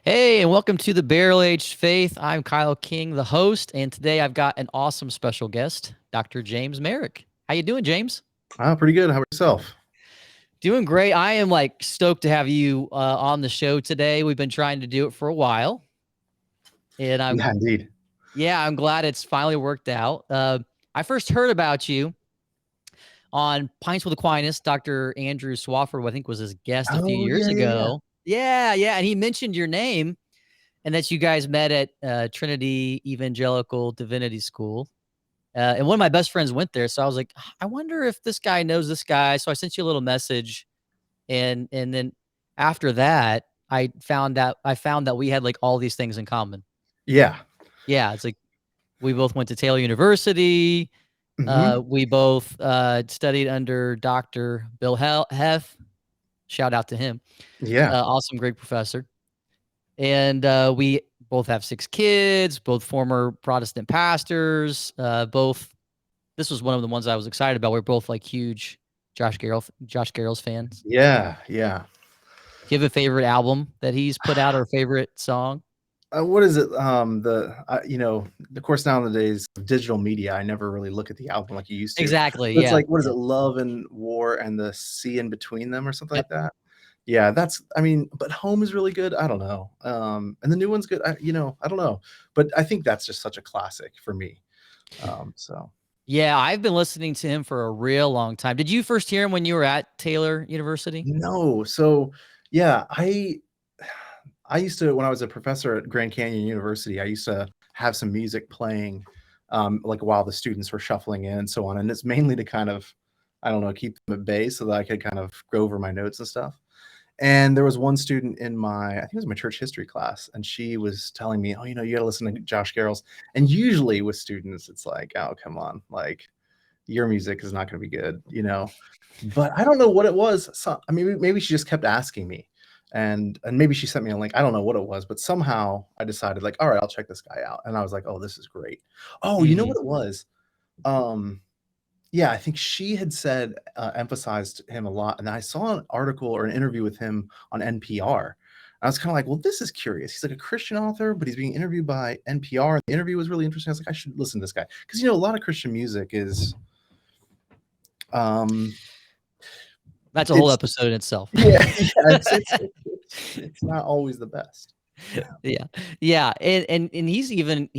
Hey, and welcome to the Barrel Aged Faith. I'm Kyle King, the host, and today I've got an awesome special guest, Dr. James Merrick. How you doing, James? Pretty good. How about yourself? Doing great. I am stoked to have you on the show today. We've been trying to do it for a while, and Yeah, indeed. I'm glad it's finally worked out. I first heard about you on Pints with Aquinas. Dr. Andrew Swafford, I think, was his guest a few Oh, years yeah. ago. Yeah, and he mentioned your name and that you guys met at Trinity Evangelical Divinity School. And one of my best friends went there. So I was like, I wonder if this guy knows this guy. So I sent you a little message. And then after that, I found that we had like all these things in common. Yeah. Yeah. It's like we both went to TaylorUniversity. hmm We both studied under Dr. Bill Heth. Shout out to him. Yeah. Awesome, great professor. And we both have 6 kids, both former Protestant pastors. This was one of the ones I was excited about. We're both like huge Josh Garrels fans. Yeah. Yeah. Do you have a favorite album that he's put out or a favorite song? What is it? Of course, nowadays, digital media, I never really look at the album like you used to. Exactly. But it's Yeah. like, what is Yeah. it? Love and War and the Sea in Between Them or something Yep. like that. Yeah, but Home is really good. I don't know. And the new one's good. I don't know. But I think that's just such a classic for me. So. Yeah, I've been listening to him for a real long time. Did you first hear him when you were at Taylor University? No. So, yeah, I used to, when I was a professor at Grand Canyon University, I used to have some music playing, like while the students were shuffling in and so on. And it's mainly to kind of, I don't know, keep them at bay so that I could kind of go over my notes and stuff. And there was one student in I think it was my church history class, and she was telling me, oh, you got to listen to Josh Garrels. And usually with students, it's like, oh, come on, like your music is not going to be good. But I don't know what it was. So, I mean, maybe she just kept asking me, and maybe she sent me a link. I don't know what it was, but somehow I decided, like, all right, I'll check this guy out. And I was like, oh, this is great. Oh, you know Mhm. what it was? Yeah, I think she had said, emphasized him a lot. And I saw an article or an interview with him on NPR. I was kind of like, well, this is curious. He's like a Christian author, but he's being interviewed by NPR. The interview was really interesting. I was like, I should listen to this guy. Because, a lot of Christian music is, That's a whole it's, episode in itself. yeah, it's not always the best. Yeah. Yeah. And he's even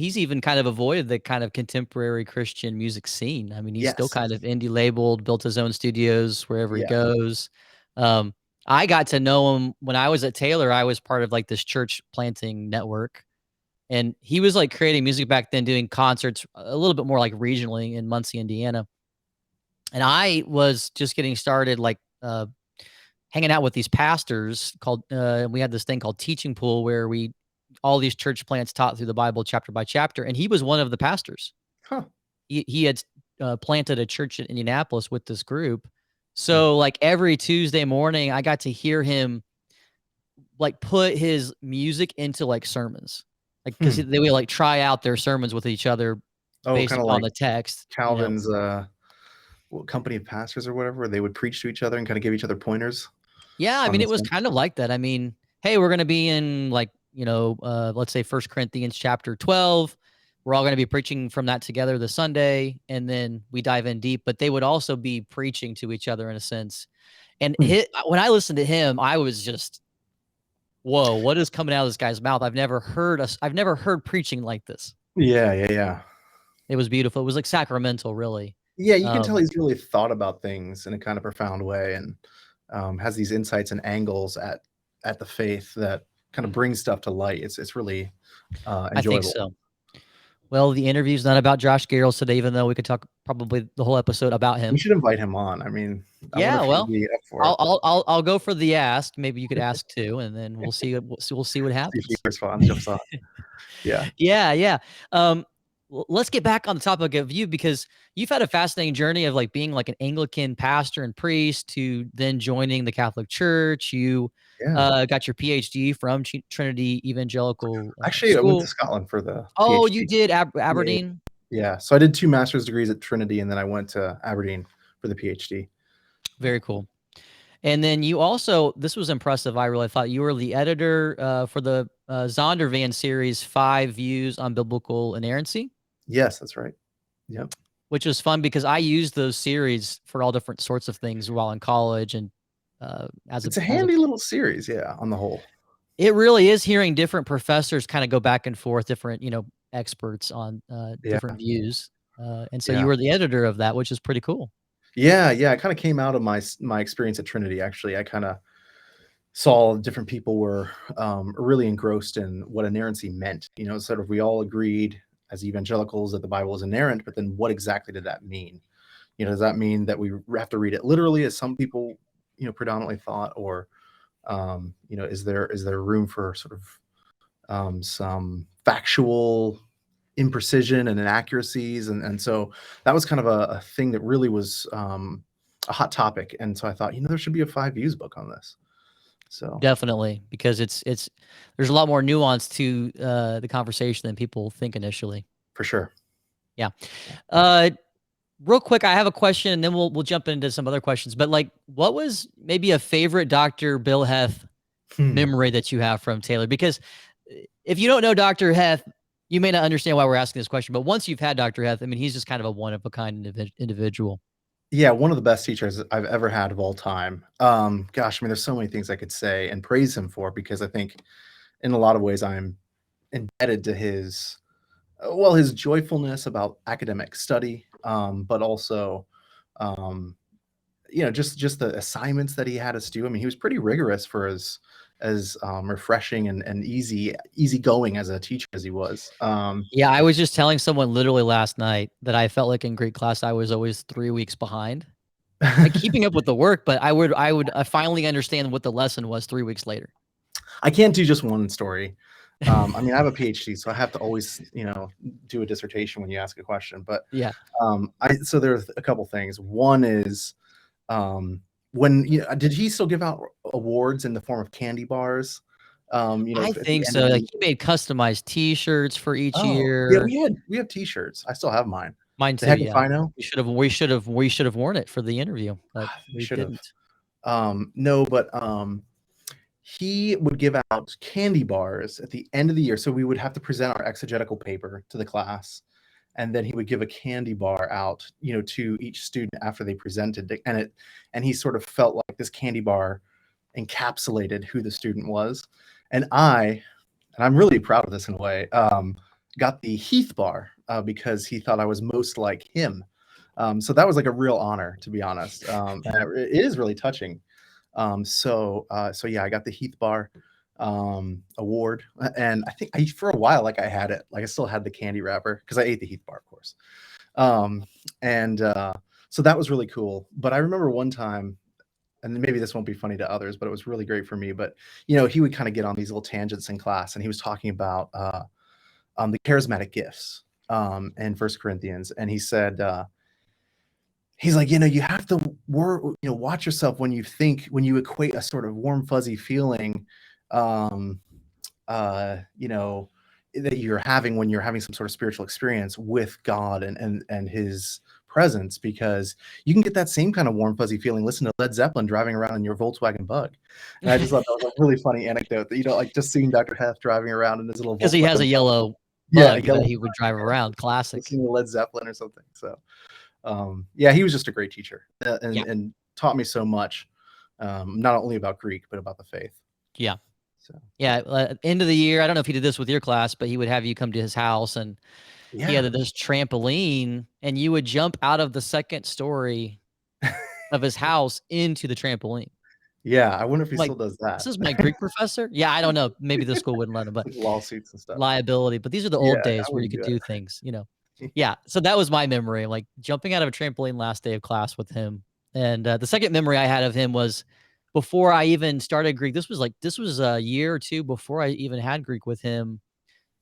kind of avoided the kind of contemporary Christian music scene. I mean, he's still Yes. kind of indie labeled, built his own studios wherever he Yeah. goes. Um, I got to know him when I was at Taylor. I was part of like this church planting network. And he was like creating music back then, doing concerts a little bit more like regionally in Muncie, Indiana. And I was just getting started, like hanging out with these pastors called we had this thing called teaching pool where we all these church plants taught through the Bible chapter by chapter, and he was one of the pastors. Huh. He had planted a church in Indianapolis with this group. Hmm. So like every Tuesday morning I got to hear him like put his music into like sermons, like because they would like try out their sermons with each other Oh, based kind of upon like the text. Calvin's company of pastors or whatever, where they would preach to each other and kind of give each other pointers Yeah, I on mean, the it was same. kind of like that. I mean, hey, we're going to be in like, let's say First Corinthians chapter 12. We're all going to be preaching from that together this Sunday, and then we dive in deep. But they would also be preaching to each other in a sense. And when I listened to him, I was just, whoa, what is coming out of this guy's mouth? I've never heard preaching like this. Yeah. It was beautiful. It was like sacramental, really. Yeah, you can tell he's really thought about things in a kind of profound way, and has these insights and angles at the faith that kind of brings stuff to light. It's really I think enjoyable. so. Well, the interview's not about Josh Garrels today, even though we could talk probably the whole episode about him. We should invite him on. I mean, I wonder Yeah, if he'd well, be up for it. I'll go for the ask. Maybe you could ask too, and then we'll see what See if happens. he responds, jumps on. Yeah. Yeah. Let's get back on the topic of you, because you've had a fascinating journey of like being like an Anglican pastor and priest to then joining the Catholic Church. You Yeah. got your Ph.D. from Trinity Evangelical Actually, I went to School. Scotland for the Oh, you PhD. did Yeah. Aberdeen. Yeah. So I did 2 master's degrees at Trinity, and then I went to Aberdeen for the PhD. Very cool. And then you also, this was impressive, I really thought, you were the editor for the Zondervan series, 5 Views on Biblical Inerrancy. Yes, that's right. Yep. Which was fun because I used those series for all different sorts of things while in college and It's a handy little series, yeah, on the whole. It really is hearing different professors kind of go back and forth, different, experts on Yeah, different views. And so you yeah. were the editor of that, which is pretty cool. Yeah, yeah, it kinda came out of my experience at Trinity, actually. I kinda saw different people were, really engrossed in what inerrancy meant, sort of we all agreed as evangelicals that the Bible is inerrant, but then what exactly did that mean? Does that mean that we have to read it literally as some people, predominantly thought, or, is there room for sort of, some factual imprecision and inaccuracies? And so that was kind of a thing that really was, a hot topic, and so I thought, there should be a 5 views book on this. So Definitely, because it's there's a lot more nuance to the conversation than people think initially. for sure. Yeah. Yeah. Real quick, I have a question, and then we'll jump into some other questions. But like, what was maybe a favorite Dr. Bill Heth Hmm. memory that you have from Taylor? Because if you don't know Dr. Heth, you may not understand why we're asking this question. But once you've had Dr. Heth, I mean, he's just kind of a one of a kind individual. Yeah, one of the best teachers I've ever had of all time. Gosh, I mean, there's so many things I could say and praise him for, because I think in a lot of ways I'm indebted to his his joyfulness about academic study, but also, um, just the assignments that he had us do. I mean, he was pretty rigorous for as refreshing and easygoing as a teacher as he was. Yeah, I was just telling someone literally last night that I felt like in Greek class I was always 3 weeks behind. Like keeping up with the work, but I finally understand what the lesson was 3 weeks later. I can't do just one story. I mean, I have a PhD, so I have to always, do a dissertation when you ask a question. But Yeah. so there's a couple things. One is, when did he still give out awards in the form of candy bars? I At the think end so. of Like the he made customized T-shirts for each Oh, yeah, year. we have T-shirts. I still have mine. Mine The too, heck if yeah. I know. We should have worn it for the interview, but We we should have. didn't. No, but he would give out candy bars at the end of the year. So we would have to present our exegetical paper to the class, and then he would give a candy bar out, to each student after they presented. And he sort of felt like this candy bar encapsulated who the student was. And I'm really proud of this in a way, got the Heath bar, because he thought I was most like him. So that was like a real honor, to be honest. And it is really touching. So yeah, I got the Heath Bar award, and I think for a while, like I had it, like I still had the candy wrapper because I ate the Heath Bar, of course. And so that was really cool. But I remember one time, and maybe this won't be funny to others, but it was really great for me. But he would kind of get on these little tangents in class, and he was talking about the charismatic gifts in First Corinthians, and he said. He's like, you have to watch yourself when you equate a sort of warm, fuzzy feeling, um, that you're having when you're having some sort of spiritual experience with God and His presence, because you can get that same kind of warm, fuzzy feeling. Listen to Led Zeppelin driving around in your Volkswagen Bug, and I just thought that was a really funny anecdote. That like just seeing Dr. Heth driving around in his little Because he has Volkswagen a Bug. yellow Yeah, a Bug that yellow, he would drive around, classic. listening to Led Zeppelin or something. So. Yeah, he was just a great teacher, Yeah. and taught me so much, not only about Greek but about the faith. Yeah. So Yeah, end of the year, I don't know if he did this with your class, but he would have you come to his house, and he yeah, had this trampoline, and you would jump out of the 2nd story of his house into the trampoline. yeah. I wonder if he I'm like, still does "This that. is my Greek professor?" Yeah, I don't know. Maybe the school wouldn't let him, but Like lawsuits and stuff. liability. But these are the Yeah, old days I where you wouldn't could do do things. Yeah, so that was my memory, like, jumping out of a trampoline last day of class with him. And, the second memory I had of him was before I even started Greek. This was a year or 2 before I even had Greek with him.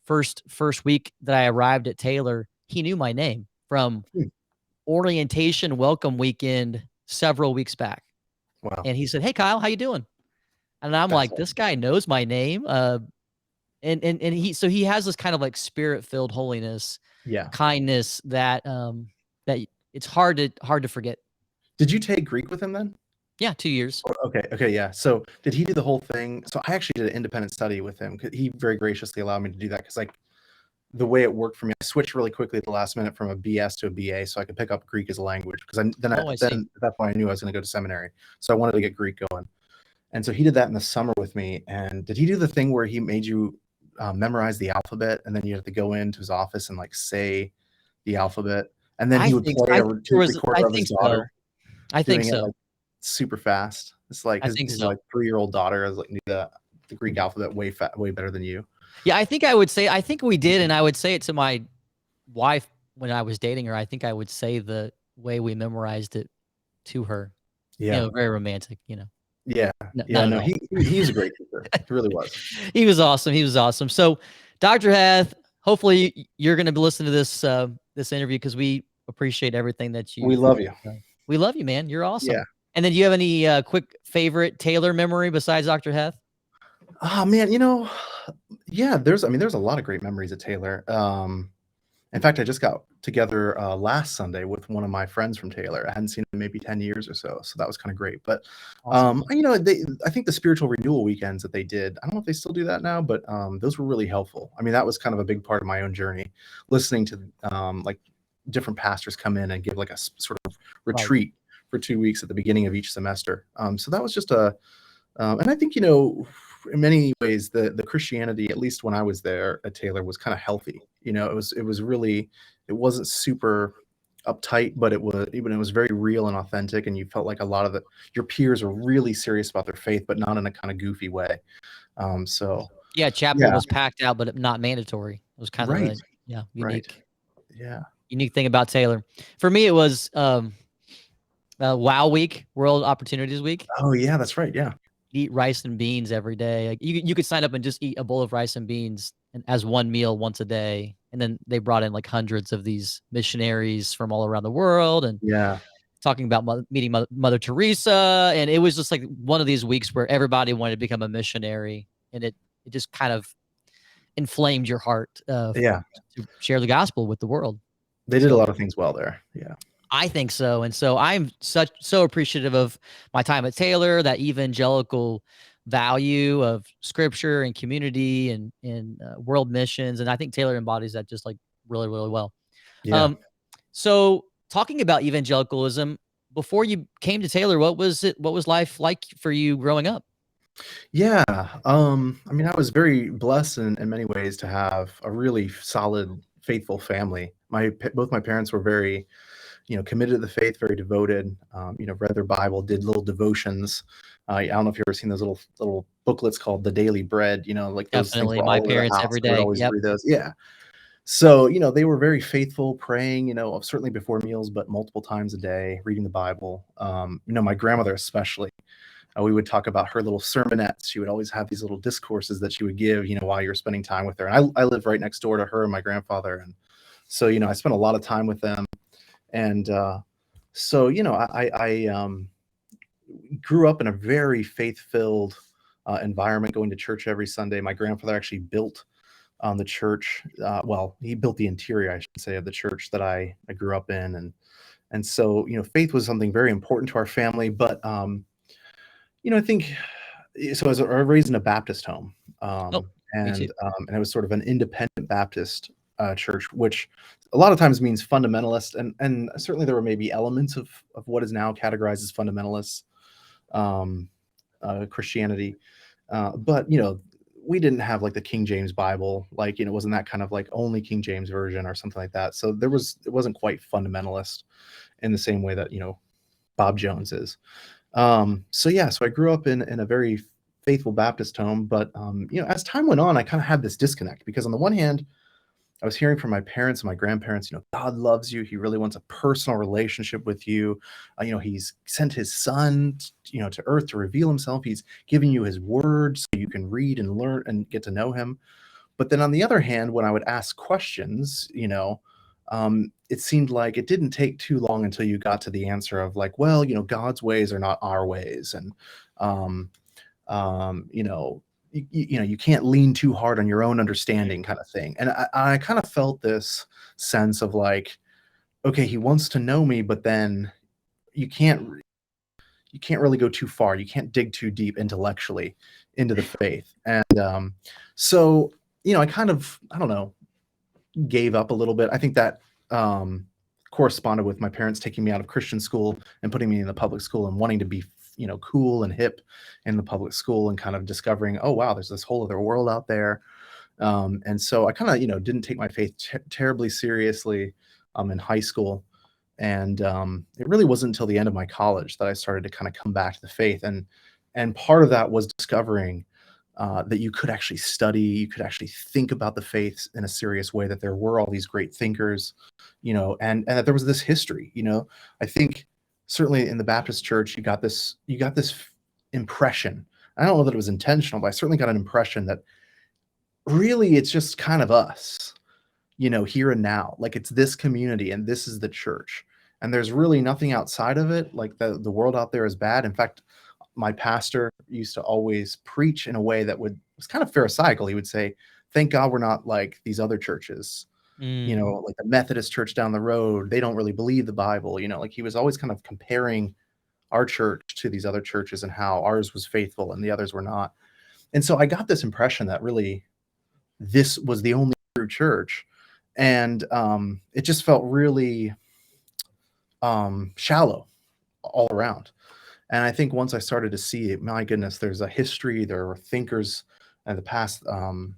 First week that I arrived at Taylor, he knew my name from it. orientation welcome weekend several weeks back. Wow, And he said, "Hey, Kyle, how you doing?" And I'm that's like, awesome. "This guy knows my name." And he has this kind of like spirit-filled holiness, Yeah. kindness that, that it's hard to forget. Did you take Greek with him then? Yeah, 2 years. Okay, yeah. So did he do the whole thing? So I actually did an independent study with him. He very graciously allowed me to do that because like the way it worked for me, I switched really quickly at the last minute from a BS to a BA, so I could pick up Greek as a language because Oh, I see. then at that point I knew I was going to go to seminary, so I wanted to get Greek going. And so he did that in the summer with me. And did he do the thing where he made you memorize the alphabet, and then you have to go into his office and like say the alphabet, and then he would play I a think there tape was I recorder of his think so. daughter I think doing it so. like super fast. It's like I his think you know, so. like 3-year-old daughter is like knew the Greek alphabet way better than you. Yeah, I think we did, and I would say it to my wife when I was dating her. I think I would say the way we memorized it to her. Yeah. Very romantic, Yeah. Yeah. not at No, all. he's a great teacher. He really was. He was awesome. He was awesome. So, Dr. Heth, hopefully you're going to listen to this interview because we appreciate everything that We you've. love you. We love you, man. You're awesome. Yeah. And then, do you have any quick favorite Taylor memory besides Dr. Heth? Oh man, yeah, there's a lot of great memories at Taylor. In fact, I just got together last Sunday with one of my friends from Taylor. I hadn't seen him in maybe 10 years or so, so that was kind of great. But Awesome. I think the spiritual renewal weekends that they did, I don't know if they still do that now, but those were really helpful. I mean, that was kind of a big part of my own journey, listening to like different pastors come in and give like a sort of retreat for 2 weeks at the beginning of each semester. So that was just and I think, in many ways, the Christianity, at least when I was there at Taylor, was kind of healthy. It was really, it wasn't super uptight, but it was very real and authentic, and you felt like a lot of your peers were really serious about their faith, but not in a kind of goofy way. So Yeah, chapel yeah, was packed out, but not mandatory. It was kind of right, a right, unique yeah. thing about Taylor. For me, it was Wow Week, World Opportunities Week. Oh yeah, that's right. Yeah, Eat rice and beans every day. Like you could sign up and just eat a bowl of rice and beans and as one meal once a day. And then they brought in like hundreds of these missionaries from all around the world and yeah, talking about meeting Mother Teresa. And it was just like one of these weeks where everybody wanted to become a missionary, and it just kind of inflamed your heart yeah. to share the gospel with the world. They did a So lot of things well there. Yeah, I think so. And so I'm so appreciative of my time at Taylor, that evangelical value of scripture and community and world missions. And I think Taylor embodies that just like really, really well. yeah. Um, so talking about evangelicalism, before you came to Taylor, what was life like for you growing up? Yeah, I mean, I was very blessed in many ways to have a really solid, faithful family. Both my parents were very, committed to the faith, very devoted. Read their Bible, did little devotions. I don't know if you've ever seen those little booklets called the Daily Bread. Like those things Definitely were all my over the parents house. every They would day. always Yep. read those. Yeah. So they were very faithful, praying. Certainly before meals, but multiple times a day, reading the Bible. My grandmother especially. We would talk about her little sermonettes. She would always have these little discourses that she would give, while you were spending time with her. And I live right next door to her and my grandfather. And so, I spent a lot of time with them. And so, I grew up in a very faith-filled environment, going to church every Sunday. My grandfather actually built the church. Well, he built the interior, I should say, of the church that I grew up in. And so, faith was something very important to our family. But I think so. I was raised in a Baptist home, Oh, me too. and it was sort of an independent Baptist church, which a lot of times means fundamentalist, and certainly there were maybe elements of what is now categorized as fundamentalist um, Christianity, but we didn't have like the King James Bible, like it wasn't that kind of like only King James version or something like that. So it wasn't quite fundamentalist in the same way that Bob Jones is. So I grew up in a very faithful Baptist home, but as time went on, I kind of had this disconnect because on the one hand, I was hearing from my parents and my grandparents, God loves you. He really wants a personal relationship with you. He's sent his son, to earth to reveal himself. He's giving you his word so you can read and learn and get to know him. But then on the other hand, when I would ask questions, it seemed like it didn't take too long until you got to the answer of like, well, God's ways are not our ways. And, um, you can't lean too hard on your own understanding kind of thing. And I kind of felt this sense of like, okay, he wants to know me, but then you can't you can't really go too far. You can't dig too deep intellectually into the faith. And so, I kind of, I don't know, gave up a little bit. I think that corresponded with my parents taking me out of Christian school and putting me in the public school and wanting to be, cool and hip in the public school, and kind of discovering, oh wow, there's this whole other world out there. And so I kind of, didn't take my faith terribly seriously in high school. And it really wasn't until the end of my college that I started to kind of come back to the faith. And part of that was discovering that you could actually study, you could actually think about the faiths in a serious way, that there were all these great thinkers, and that there was this history. I think certainly in the Baptist church, you got this impression. I don't know that it was intentional, but I certainly got an impression that really it's just kind of us, here and now. Like, it's this community and this is the church. And there's really nothing outside of it. Like, the world out there is bad. In fact, my pastor used to always preach in a way that was kind of pharisaical. He would say, thank God we're not like these other churches, like the Methodist church down the road. They don't really believe the Bible. Like, he was always kind of comparing our church to these other churches and how ours was faithful and the others were not. And so I got this impression that really this was the only true church. And it just felt really shallow all around. And I think once I started to see, my goodness, there's a history, there were thinkers in the past, and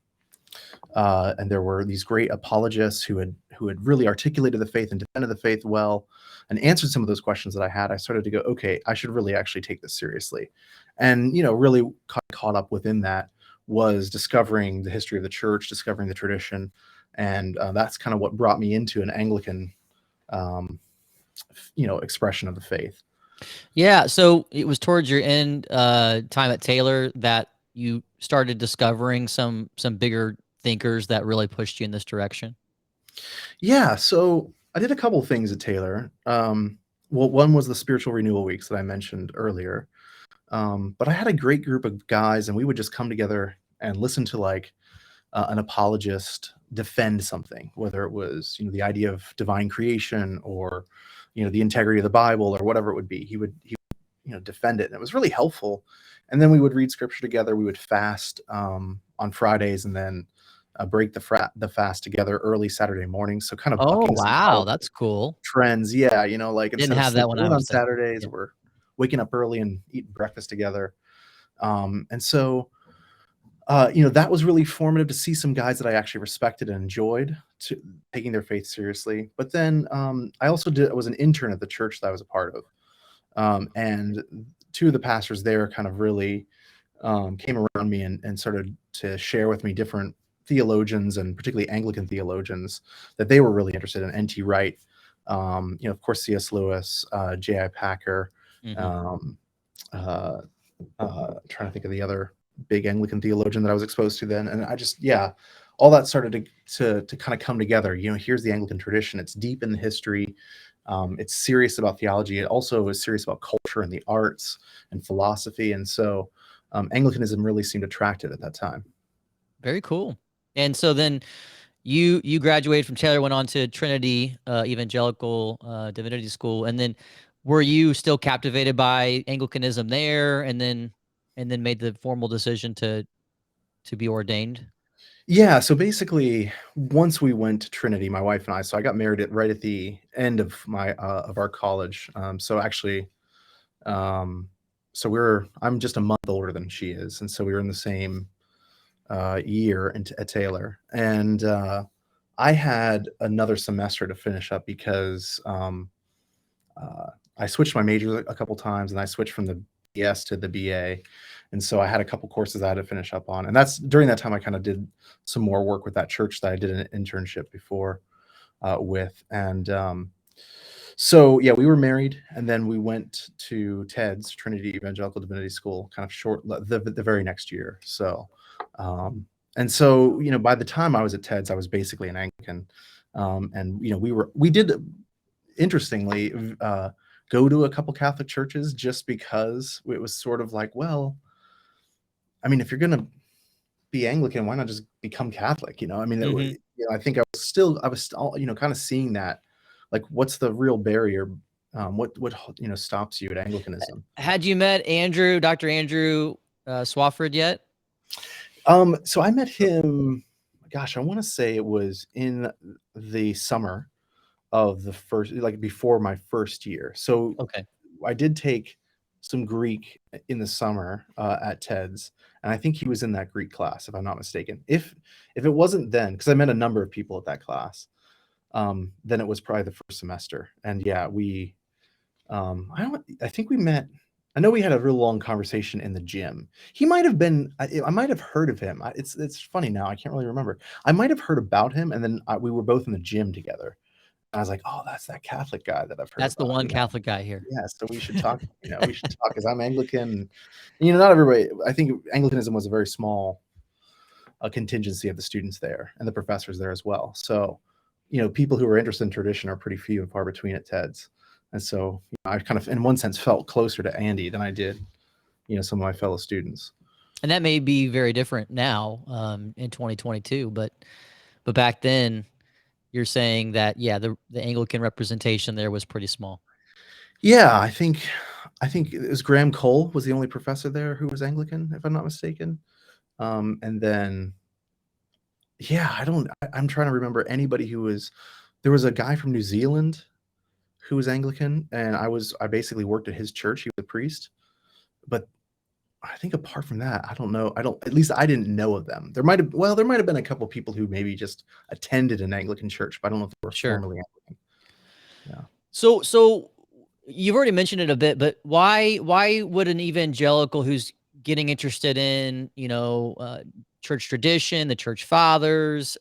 there were these great apologists who had really articulated the faith and defended the faith well, and answered some of those questions that I had. I started to go, okay, I should really actually take this seriously. And, really caught up within that was discovering the history of the church, discovering the tradition. And that's kind of what brought me into an Anglican, expression of the faith. Yeah, so it was towards your end time at Taylor that you started discovering some bigger thinkers that really pushed you in this direction? Yeah, so I did a couple of things at Taylor. Well, one was the spiritual renewal weeks that I mentioned earlier. But I had a great group of guys, and we would just come together and listen to like an apologist defend something, whether it was, the idea of divine creation, or, the integrity of the Bible, or whatever it would be. He would defend it. And it was really helpful. And then we would read scripture together. We would fast on Fridays, and then break the fast together early Saturday morning. So kind of Oh, bucking some wow, politics that's cool. trends. Yeah, like Didn't instead of have that sleeping when I in on was there. Saturdays, Yeah. we're waking up early and eating breakfast together. And so, that was really formative to see some guys that I actually respected and enjoyed taking their faith seriously. But then I also was an intern at the church that I was a part of. And two of the pastors there kind of really came around me and started to share with me different theologians, and particularly Anglican theologians, that they were really interested in. N.T. Wright, of course, C.S. Lewis, J.I. Packer, Mhm. trying to think of the other big Anglican theologian that I was exposed to then. And I just, all that started to kind of come together. Here's the Anglican tradition. It's deep in the history. It's serious about theology. It also is serious about culture and the arts and philosophy. And so Anglicanism really seemed attractive at that time. Very cool. And so then you graduated from Taylor, went on to Trinity Evangelical Divinity School, and then were you still captivated by Anglicanism there, and then made the formal decision to be ordained? Yeah, so basically, once we went to Trinity, my wife and I, so I got married right at the end of our college. So actually, I'm just a month older than she is, and so we were in the same year at Taylor. And I had another semester to finish up because I switched my majors a couple times, and I switched from the BS to the BA. And so I had a couple courses I had to finish up on. And that's during that time I kind of did some more work with that church that I did an internship before with. And so, yeah, we were married, and then we went to TED's, Trinity Evangelical Divinity School, kind of the very next year. So, and so, by the time I was at TED's, I was basically an Anglican. And, we did, interestingly, go to a couple Catholic churches just because it was sort of like, well, I mean, if you're going to be Anglican, why not just become Catholic? I mean, I think I was still, kind of seeing that, like, what's the real barrier What stops you at Anglicanism? Had you met Dr. Andrew Swafford yet? So I met him, gosh, I want to say it was in the summer of the first, like before my first year. So Okay. I did take some Greek in the summer at TED's, and I think he was in that Greek class, if I'm not mistaken. If it wasn't then, because I met a number of people at that class, then it was probably the first semester. And yeah, I think we met. I know we had a real long conversation in the gym. He might have been. I might have heard of him. It's funny now. I can't really remember. I might have heard about him, and then we were both in the gym together. I was like, "Oh, that's that Catholic guy that I've heard That's the about." one Catholic guy here. Yeah, so we should talk. We should talk because I'm Anglican. And, not everybody. I think Anglicanism was a very small contingency of the students there and the professors there as well. So, people who are interested in tradition are pretty few and far between at TED's. And so I kind of, in one sense, felt closer to Andy than I did, some of my fellow students. And that may be very different now in 2022, but back then, you're saying that the Anglican representation there was pretty small. Yeah, I think it was Graham Cole was the only professor there who was Anglican, if I'm not mistaken. And then, I'm trying to remember anybody who was. There was a guy from New Zealand who was Anglican, and I basically worked at his church. He was a priest, but I think apart from that, I don't know. At least I didn't know of them. There might have been a couple of people who maybe just attended an Anglican church, but I don't know if they were formally Anglican. Yeah. So you've already mentioned it a bit, but why would an evangelical who's getting interested in, church tradition, the church fathers,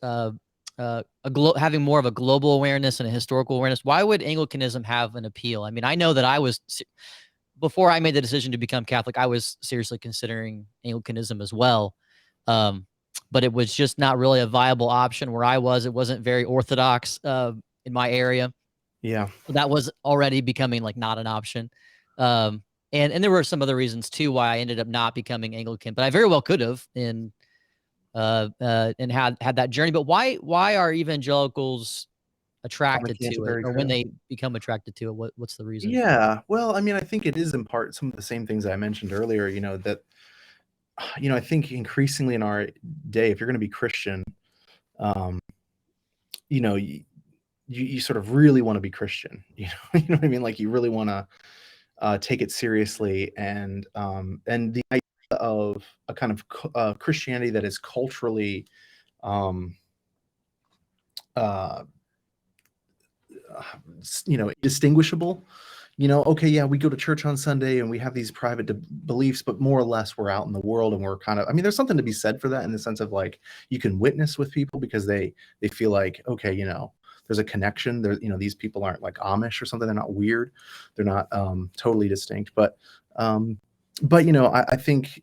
having more of a global awareness and a historical awareness, why would Anglicanism have an appeal? I mean, I know that before I made the decision to become Catholic, I was seriously considering Anglicanism as well. But it was just not really a viable option where I was. It wasn't very orthodox in my area. Yeah. So that was already becoming like not an option. And there were some other reasons too why I ended up not becoming Anglican, but I very well could have and had that journey. But why are evangelicals attracted to it, or when they become attracted to it? What's the reason? Yeah, well, I mean, I think it is in part some of the same things I mentioned earlier. That I think increasingly in our day, if you're going to be Christian, you sort of really want to be Christian. You know what I mean? Like you really want to take it seriously, and the idea of a kind of Christianity that is culturally distinguishable. Okay, yeah, we go to church on Sunday and we have these private beliefs, but more or less we're out in the world and we're kind of, there's something to be said for that in the sense of like you can witness with people because they feel like, okay, there's a connection there. These people aren't like Amish or something. They're not weird. They're not totally distinct. But I think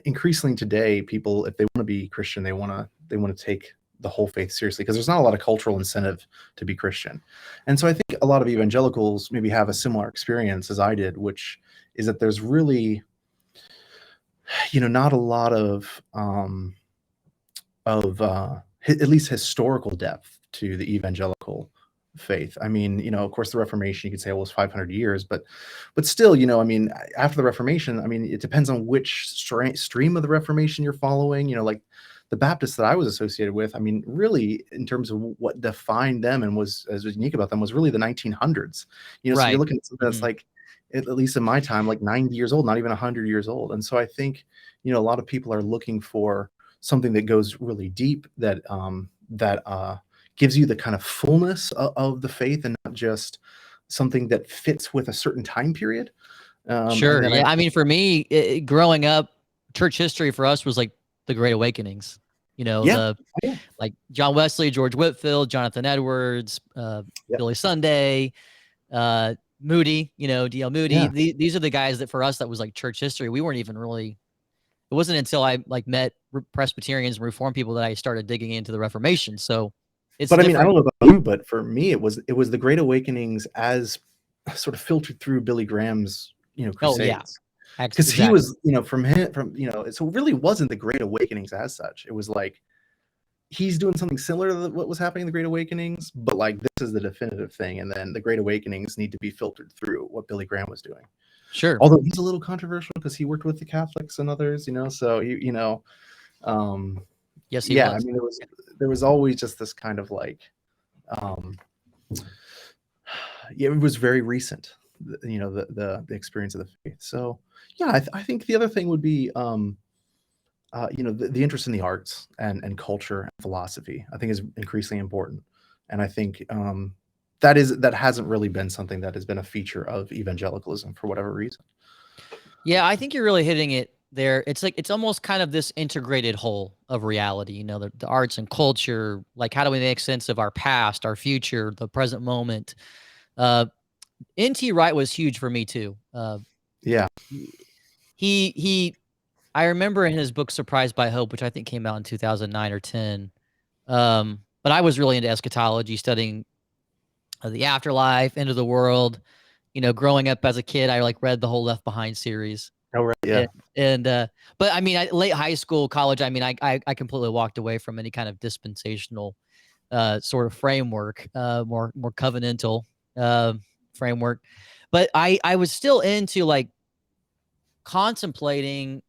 increasingly today, people, if they want to be Christian, they want to take the whole faith seriously because there's not a lot of cultural incentive to be Christian. And so I think a lot of evangelicals maybe have a similar experience as I did, which is that there's really, not a lot of at least historical depth to the evangelical faith. Of course, the Reformation, you could say, well, it was 500 years, but still, after the Reformation, it depends on which stream of the Reformation you're following. Like the Baptists that I was associated with, really, in terms of what defined them and was as unique about them was really the 1900s. Right. So you're looking at something that's like, at least in my time, like 90 years old, not even 100 years old. And so I think, a lot of people are looking for something that goes really deep, that gives you the kind of fullness of the faith and not just something that fits with a certain time period. Sure. Yeah. For me, growing up, church history for us was like the Great Awakenings. Like John Wesley, George Whitefield, Jonathan Edwards, Billy Sunday, Moody, D.L. Moody. Yeah. These are the guys that for us, that was like church history. We weren't even really, it wasn't until I like met Presbyterians and Reformed people that I started digging into the Reformation. So it's But different. I don't know about you, but for me, it was the Great Awakenings as sort of filtered through Billy Graham's, crusades. Oh, yeah. Because he was, from so it really wasn't the Great Awakenings as such. It was like he's doing something similar to what was happening in the Great Awakenings, but like this is the definitive thing, and then the Great Awakenings need to be filtered through what Billy Graham was doing. Sure. Although he's a little controversial because he worked with the Catholics and others, so Yes, he yeah, I was. mean, there was always just this kind of like, yeah, it was very recent, the experience of the faith. So yeah, I think the other thing would be, the interest in the arts and culture and philosophy, I think is increasingly important. And I think that hasn't really been something that has been a feature of evangelicalism for whatever reason. Yeah, I think you're really hitting it there. It's like it's almost kind of this integrated whole of reality, the arts and culture, like how do we make sense of our past, our future, the present moment. N.T. Wright was huge for me too. Yeah. He I remember in his book Surprised by Hope, which I think came out in 2009 or 10. But I was really into eschatology, studying the afterlife, end of the world. Growing up as a kid, I like read the whole Left Behind series. Oh, right. Yeah. But I mean, late high school, college, I mean, I completely walked away from any kind of dispensational sort of framework, more covenantal framework. But I was still into like contemplating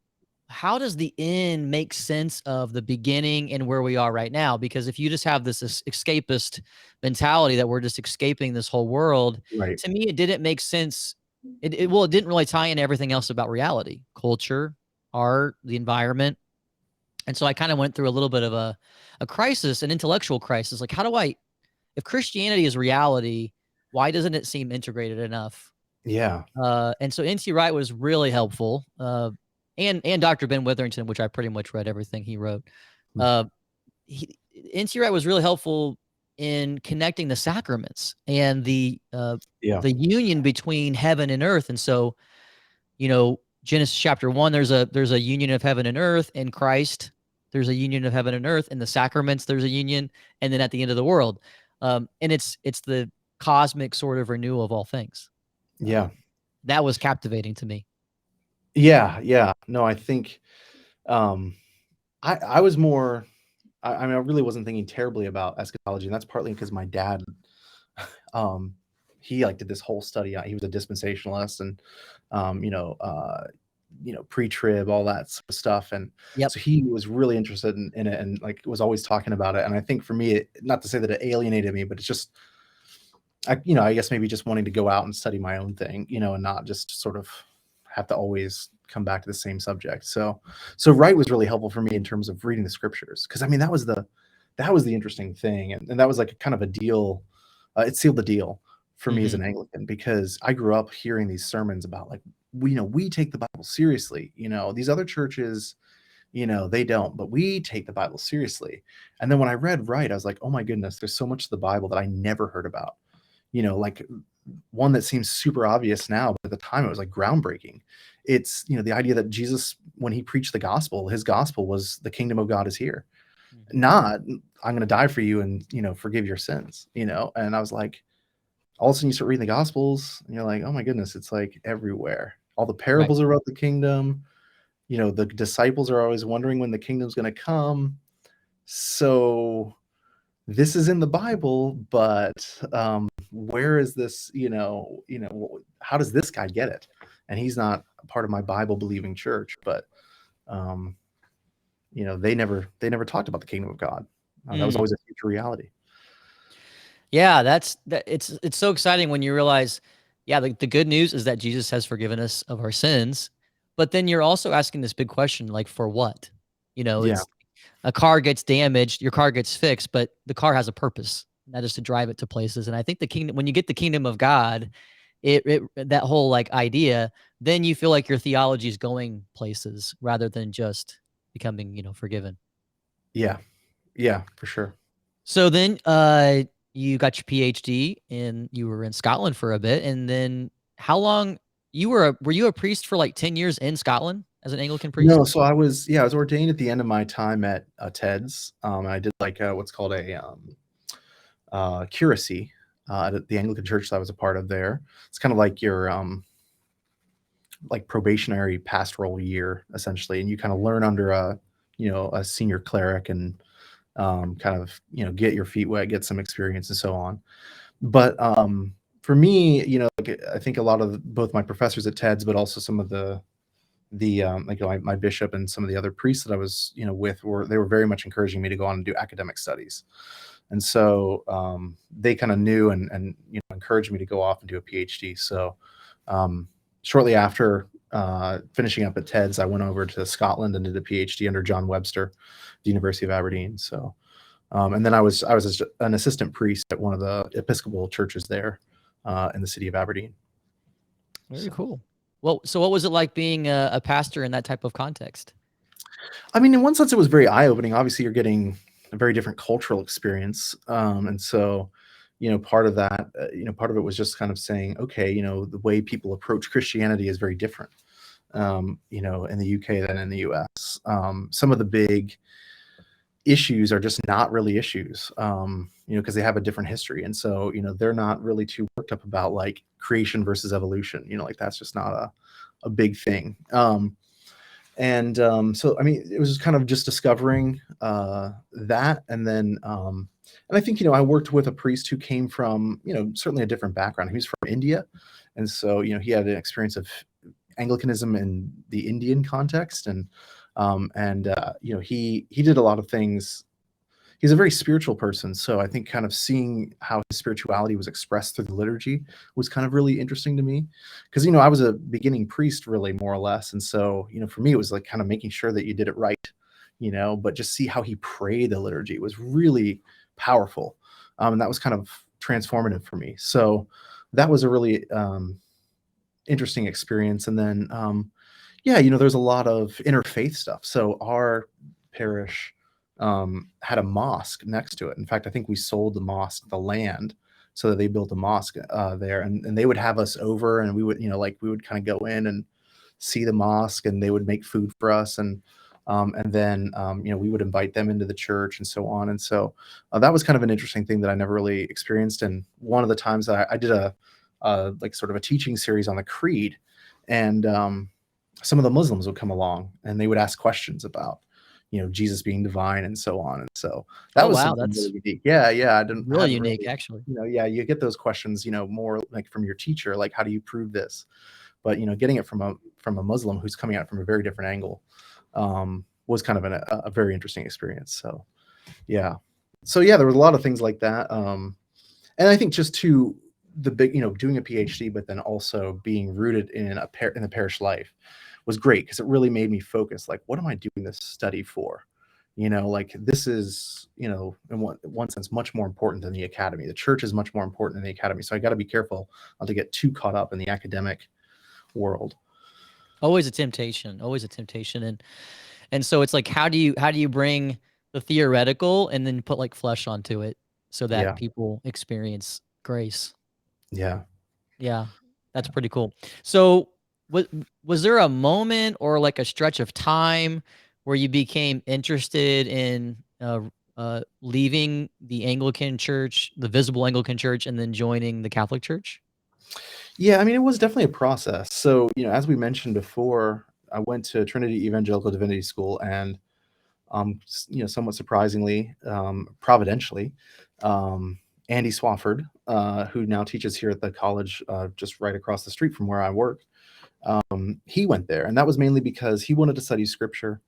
how does the end make sense of the beginning and where we are right now? Because if you just have this escapist mentality that we're just escaping this whole world, Right. to me, it didn't make sense. It didn't really tie in everything else about reality, culture, art, the environment. And so I kind of went through a little bit of a crisis, an intellectual crisis. Like, if Christianity is reality, why doesn't it seem integrated enough? Yeah. And so N.T. Wright was really helpful. And Dr. Ben Witherington, which I pretty much read everything he wrote. N.T. Wright was really helpful in connecting the sacraments and the union between heaven and earth. And so, Genesis chapter 1, there's a union of heaven and earth in Christ. There's a union of heaven and earth in the sacraments. There's a union, and then at the end of the world, and it's the cosmic sort of renewal of all things. Yeah. That was captivating to me. Yeah. Yeah. No, I think I was more, I mean, I really wasn't thinking terribly about eschatology, and that's partly because my dad, he like did this whole study. He was a dispensationalist, and pre-trib, all that sort of stuff, and so he was really interested in it, and like was always talking about it. And I think for me, not to say that it alienated me, but it's just, I guess maybe just wanting to go out and study my own thing, and not just sort of have to always come back to the same subject. So Wright was really helpful for me in terms of reading the scriptures, because I mean that was the interesting thing, and that was like a kind of a deal. It sealed the deal for me as an Anglican, because I grew up hearing these sermons about like, we take the Bible seriously. These other churches, they don't, but we take the Bible seriously. And then when I read Wright, I was like, oh my goodness, there's so much of the Bible that I never heard about. Like one that seems super obvious now, but at the time it was like groundbreaking. It's, the idea that Jesus, when he preached the gospel, his gospel was the kingdom of God is here. Not, I'm going to die for you and, forgive your sins, and I was like, all of a sudden you start reading the gospels and you're like, oh my goodness, it's like everywhere. All the parables are about the kingdom. The disciples are always wondering when the kingdom's going to come. So this is in the Bible, but where is this, how does this guy get it? And he's not a part of my Bible believing church, but they never talked about the kingdom of God. That was always a future reality. Yeah, it's so exciting when you realize, the good news is that Jesus has forgiven us of our sins, but then you're also asking this big question, like, for what? It's a car gets damaged, your car gets fixed, but the car has a purpose, and that is to drive it to places. And I think when you get the kingdom of God, it that whole like idea, then you feel like your theology is going places rather than just becoming, forgiven. Yeah, for sure. So then, you got your Ph.D. and you were in Scotland for a bit, and then how long were you a priest for like 10 years in Scotland as an Anglican priest? No, so I was ordained at the end of my time at TEDS. I did like what's called a curacy at the Anglican church that I was a part of there. It's kind of like your like probationary pastoral year essentially, and you kind of learn under a senior cleric, and kind of, get your feet wet, get some experience and so on. But for me, like, I think a lot of both my professors at TEDS, but also some of the like my bishop and some of the other priests that I was with they were very much encouraging me to go on and do academic studies. And so they kind of knew and encouraged me to go off and do a PhD. So shortly after finishing up at TEDS, I went over to Scotland and did a PhD under John Webster, the University of Aberdeen. So and then I was an assistant priest at one of the Episcopal churches there in the city of Aberdeen. Very cool. Well, so what was it like being a pastor in that type of context? I mean, in one sense, it was very eye-opening. Obviously, you're getting a very different cultural experience, and so, part of that, part of it was just kind of saying, okay, the way people approach Christianity is very different, in the UK than in the US. Some of the big issues are just not really issues, because they have a different history, and so, they're not really too worked up about like creation versus evolution. Like that's just not a big thing. So I mean, it was just kind of just discovering that, and then and I think I worked with a priest who came from certainly a different background. He was from India, and so he had an experience of Anglicanism in the Indian context, and he did a lot of things. He's a very spiritual person, so I think kind of seeing how his spirituality was expressed through the liturgy was kind of really interesting to me, because I was a beginning priest, really, more or less, and so for me it was like kind of making sure that you did it right, but just see how he prayed the liturgy was really powerful, and that was kind of transformative for me. So that was a really interesting experience. And then there's a lot of interfaith stuff. So our parish had a mosque next to it. In fact, I think we sold the mosque the land so that they built a mosque there, and they would have us over, and we would we would kind of go in and see the mosque, and they would make food for us, and then we would invite them into the church and so on. And so that was kind of an interesting thing that I never really experienced. And one of the times I did a like sort of a teaching series on the creed, and some of the Muslims would come along and they would ask questions about Jesus being divine and so on. And so that was something that's really unique. Yeah, I didn't really unique, actually. you get those questions more like from your teacher, like how do you prove this? But getting it from a Muslim who's coming at it from a very different angle was kind of a very interesting experience. So yeah, there was a lot of things like that, and I think just to the big doing a PhD, but then also being rooted in the parish life was great, because it really made me focus, like, what am I doing this study for? Like, this is in one sense much more important than the academy. The church is much more important than the academy, so I got to be careful not to get too caught up in the academic world. Always a temptation, and so it's like, how do you bring the theoretical and then put like flesh onto it so that people experience grace? Yeah, that's pretty cool. So was there a moment or like a stretch of time where you became interested in leaving the Anglican Church, the visible Anglican Church, and then joining the Catholic Church? Yeah, I mean, it was definitely a process. So, as we mentioned before, I went to Trinity Evangelical Divinity School, and somewhat surprisingly, providentially, Andy Swafford, who now teaches here at the college just right across the street from where I work, he went there, and that was mainly because he wanted to study scripture.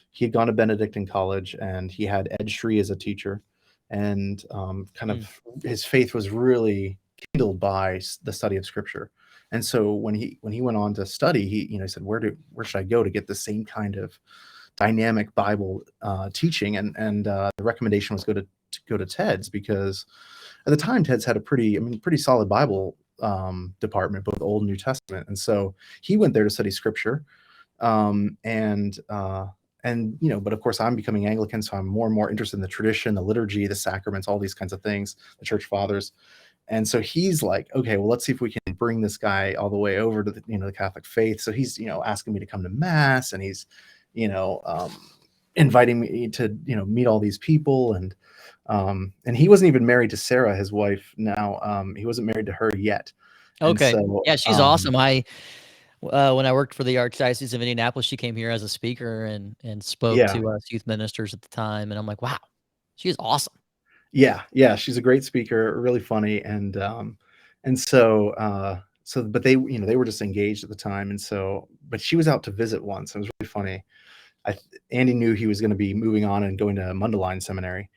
He had gone to Benedict in college, and he had Ed Shree as a teacher, and kind of his faith was really kindled by the study of scripture. And so when he went on to study, he said, where should I go to get the same kind of dynamic Bible teaching? And the recommendation was go to TEDS, because at the time TEDS had a pretty solid Bible department, both Old and New Testament. And so he went there to study scripture, but of course I'm becoming Anglican, so I'm more and more interested in the tradition, the liturgy, the sacraments, all these kinds of things, the church fathers. And so he's like, okay, well, let's see if we can bring this guy all the way over to the Catholic faith. So he's asking me to come to mass, and he's inviting me to meet all these people, and he wasn't even married to Sarah, his wife now. He wasn't married to her yet. Okay. So, yeah, she's awesome. When I worked for the Archdiocese of Indianapolis, she came here as a speaker and spoke to us youth ministers at the time, and I'm like, wow, She is awesome. Yeah, she's a great speaker, really funny, and but they, they were just engaged at the time, and so, but she was out to visit once. It was really funny. Andy knew he was going to be moving on and going to Mundelein Seminary,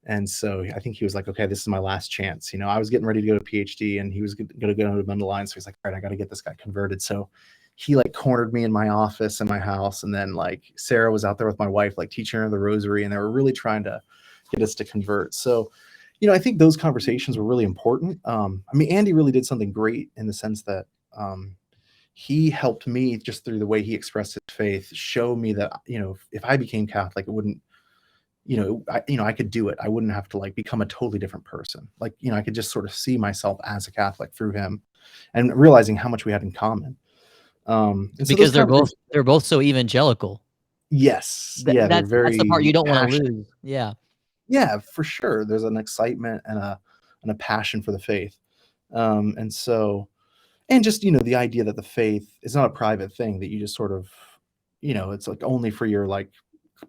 and so I think he was like, okay, this is my last chance. I was getting ready to go to Ph.D. and he was going to go to Mundelein, so he's like, all right, I got to get this guy converted. So he like cornered me in my office in my house, and then like Sarah was out there with my wife, like teaching her the rosary, and they were really trying to get us to convert. So, I think those conversations were really important. I mean, Andy really did something great in the sense that he helped me just through the way he expressed his faith, show me that, if I became Catholic, it wouldn't, I could do it. I wouldn't have to like become a totally different person. Like, I could just sort of see myself as a Catholic through him, and realizing how much we had in common. And because they're both so evangelical. Yes. Yeah. That's the part you don't want to lose. Yeah, for sure. There's an excitement and a passion for the faith. And so, and just, the idea that the faith is not a private thing that you just sort of, it's like only for your like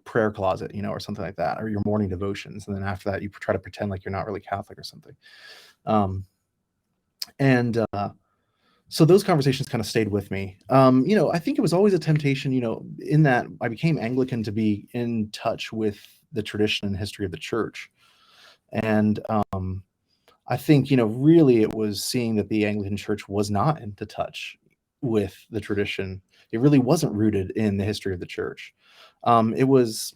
prayer closet, or something like that, or your morning devotions. And then after that, you try to pretend like you're not really Catholic or something. So those conversations kind of stayed with me. I think it was always a temptation, in that I became Anglican to be in touch with the tradition and history of the church. And I think, really it was seeing that the Anglican Church was not into touch with the tradition. It really wasn't rooted in the history of the church. It was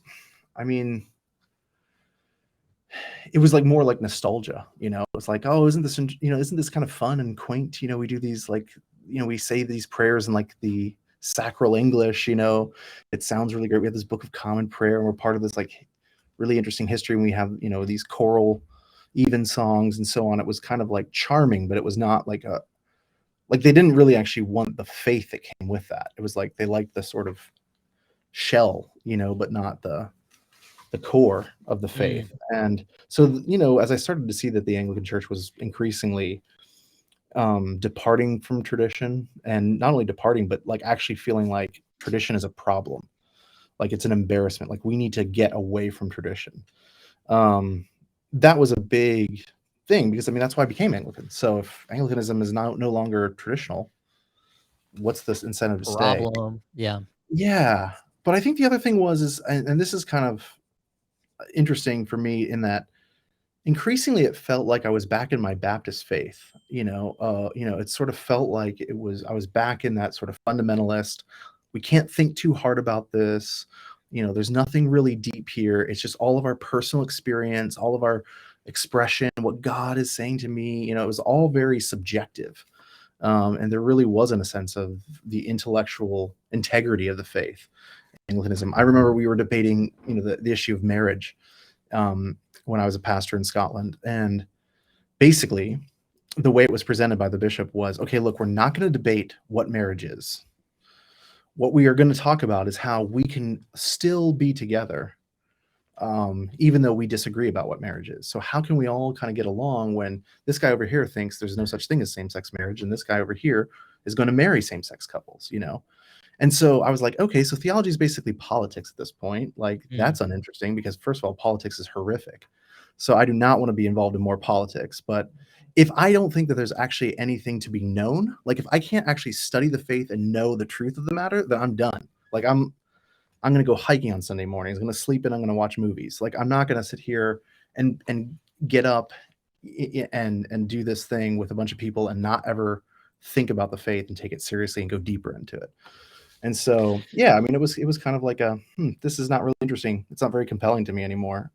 like more like nostalgia, it was like, oh, isn't this kind of fun and quaint? We do these like, we say these prayers in like the sacral English, it sounds really great. We have this Book of Common Prayer, and we're part of this like really interesting history. And we have, these choral even songs and so on. It was kind of like charming, but it was not like they didn't really actually want the faith that came with that. It was like they liked the sort of shell, but not the core of the faith. And so, as I started to see that the Anglican Church was increasingly departing from tradition, and not only departing, but like actually feeling like tradition is a problem, like it's an embarrassment, like we need to get away from tradition. That was a big thing, because that's why I became Anglican. So if Anglicanism is no longer traditional, what's this incentive to stay? Yeah. But I think the other thing was, and this is kind of interesting for me, in that increasingly it felt like I was back in my Baptist faith. It sort of felt like I was back in that sort of fundamentalist, we can't think too hard about this. There's nothing really deep here. It's just all of our personal experience, all of our expression, what God is saying to me. It was all very subjective. And there really wasn't a sense of the intellectual integrity of the faith. Anglicanism. I remember we were debating, the issue of marriage when I was a pastor in Scotland. And basically, the way it was presented by the bishop was, okay, look, we're not going to debate what marriage is. What we are going to talk about is how we can still be together, even though we disagree about what marriage is. So how can we all kind of get along when this guy over here thinks there's no such thing as same-sex marriage, and this guy over here is going to marry same-sex couples, And so I was like, okay, so theology is basically politics at this point. Like, that's uninteresting, because first of all, politics is horrific. So I do not want to be involved in more politics. But if I don't think that there's actually anything to be known, like if I can't actually study the faith and know the truth of the matter, then I'm done. Like I'm going to go hiking on Sunday mornings. I'm going to sleep and I'm going to watch movies. Like, I'm not going to sit here and get up and do this thing with a bunch of people and not ever think about the faith and take it seriously and go deeper into it. And so, yeah, it was kind of like this is not really interesting. It's not very compelling to me anymore.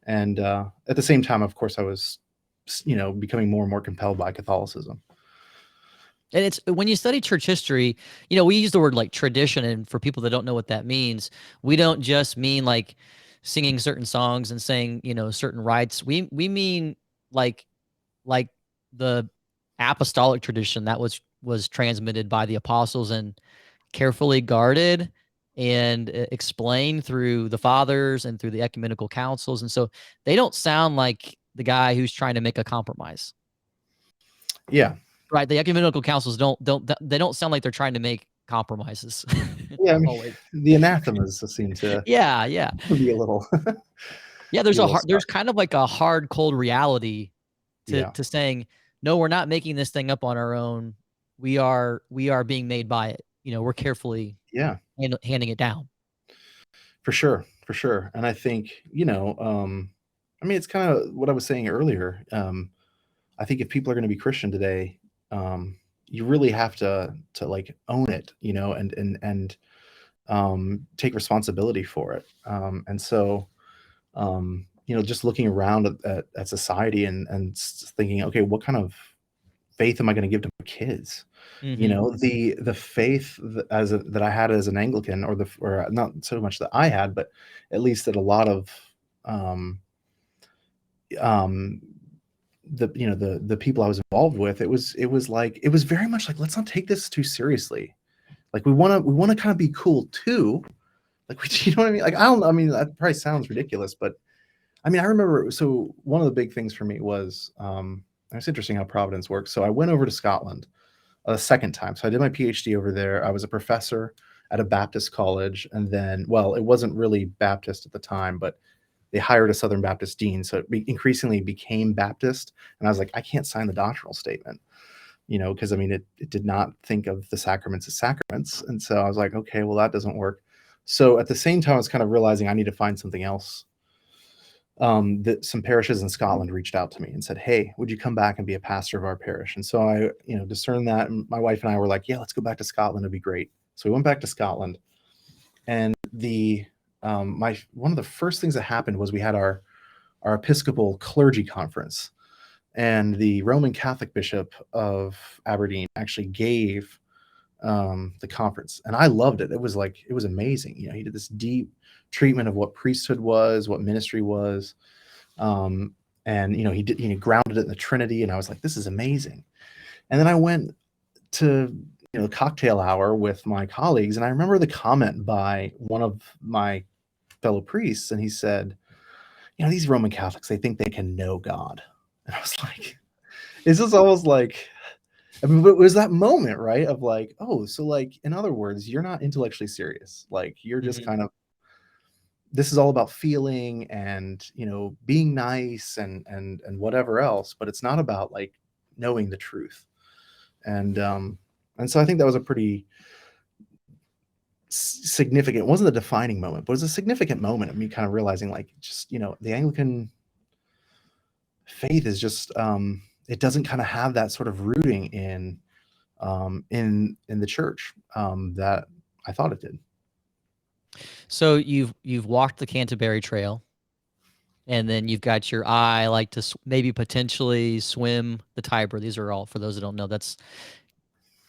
And at the same time, of course, I was, becoming more and more compelled by Catholicism. And it's when you study church history, we use the word like tradition, and for people that don't know what that means, we don't just mean like singing certain songs and saying, certain rites. We mean like the apostolic tradition that was transmitted by the apostles and carefully guarded and explained through the fathers and through the ecumenical councils. And so they don't sound like the guy who's trying to make a compromise. Yeah. Right. The ecumenical councils don't sound like they're trying to make compromises. Yeah. The anathemas seem to yeah. be a little. Yeah, be a little there's stuck. kind of like a hard, cold reality Yeah. to saying, no, we're not making this thing up on our own. We are being made by it. You know, we're carefully Yeah. handing it down. For sure, for sure. And I think, I mean, it's kind of what I was saying earlier. I think if people are going to be Christian today, you really have to like own it, and take responsibility for it. And so, just looking around at society and thinking, okay, what kind of faith am I going to give to my kids? Mhm. The faith that I had as an Anglican, or not so much that I had, but at least that a lot of um, um, the people I was involved with, it was very much like, let's not take this too seriously. Like we want to kind of be cool too. Like, you know what I mean? Like, I mean, that probably sounds ridiculous, but I mean, I remember, so one of the big things for me was, it's interesting how Providence works. So I went over to Scotland a second time. So I did my PhD over there. I was a professor at a Baptist college. And then, well, it wasn't really Baptist at the time, but they hired a Southern Baptist dean. So it increasingly became Baptist. And I was like, I can't sign the doctrinal statement, because I mean, it did not think of the sacraments as sacraments. And so I was like, okay, well, that doesn't work. So at the same time, I was kind of realizing I need to find something else. That some parishes in Scotland reached out to me and said, "Hey, would you come back and be a pastor of our parish?" And so I, discerned that, and my wife and I were like, "Yeah, let's go back to Scotland. It'd be great." So we went back to Scotland, and the my one of the first things that happened was we had our Episcopal clergy conference, and the Roman Catholic Bishop of Aberdeen actually gave the conference, and I loved it. It was amazing. He did this deep treatment of what priesthood was, what ministry was, and he grounded it in the Trinity, and I was like, this is amazing. And then I went to cocktail hour with my colleagues, and I remember the comment by one of my fellow priests, and he said, these Roman Catholics, they think they can know God. And I was like, it's just almost like, I mean, it was that moment, right? Of like, oh, so like, in other words, you're not intellectually serious. Like, you're just Mhm. kind of, this is all about feeling and, being nice and whatever else, but it's not about like knowing the truth. And so I think that was a pretty significant, it wasn't a defining moment, but it was a significant moment of me kind of realizing, like, just, the Anglican faith is just, it doesn't kind of have that sort of rooting in the church, that I thought it did. So you've walked the Canterbury Trail, and then you've got your eye like to maybe potentially swim the Tiber. These are all, for those that don't know, that's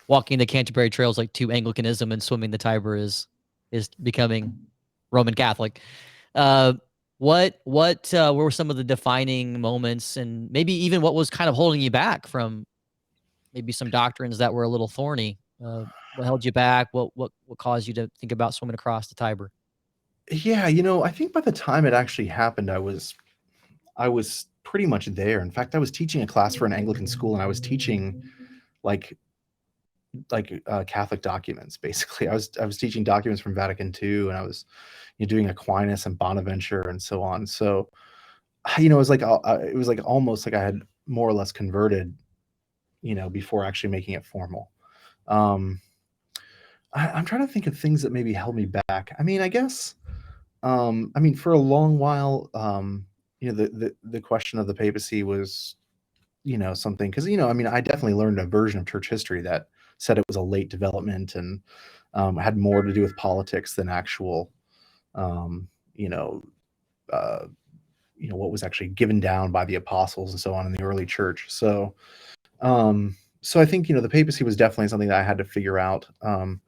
walking the Canterbury Trail is like to Anglicanism, and swimming the Tiber is becoming Roman Catholic. Uh, what were some of the defining moments, and maybe even what was kind of holding you back from maybe some doctrines that were a little thorny? What held you back? What caused you to think about swimming across the Tiber? Yeah, I think by the time it actually happened, I was pretty much there. In fact, I was teaching a class for an Anglican school, and I was teaching like Catholic documents. Basically, I was teaching documents from Vatican II, and I was doing Aquinas and Bonaventure and so on. So it was like almost like I had more or less converted, before actually making it formal. Um, I'm trying to think of things that maybe held me back. I mean, I guess, I mean, for a long while, the question of the papacy was, something, because, I mean, I definitely learned a version of church history that said it was a late development, and had more to do with politics than actual, um, you know, uh, what was actually given down by the apostles and so on in the early church. So I think, the papacy was definitely something that I had to figure out. And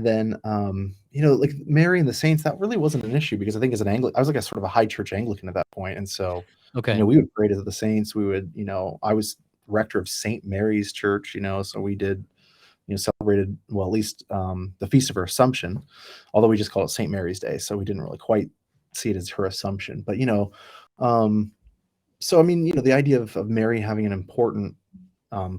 then, like Mary and the saints, that really wasn't an issue, because I think as an Anglican, I was like a sort of a high church Anglican at that point. And so, Okay. we would pray to the saints. We would, I was rector of St. Mary's Church, so we did, celebrated, well, at least the Feast of her Assumption, although we just call it St. Mary's Day. So we didn't really quite see it as her Assumption. But, um, so I mean, the idea of Mary having an important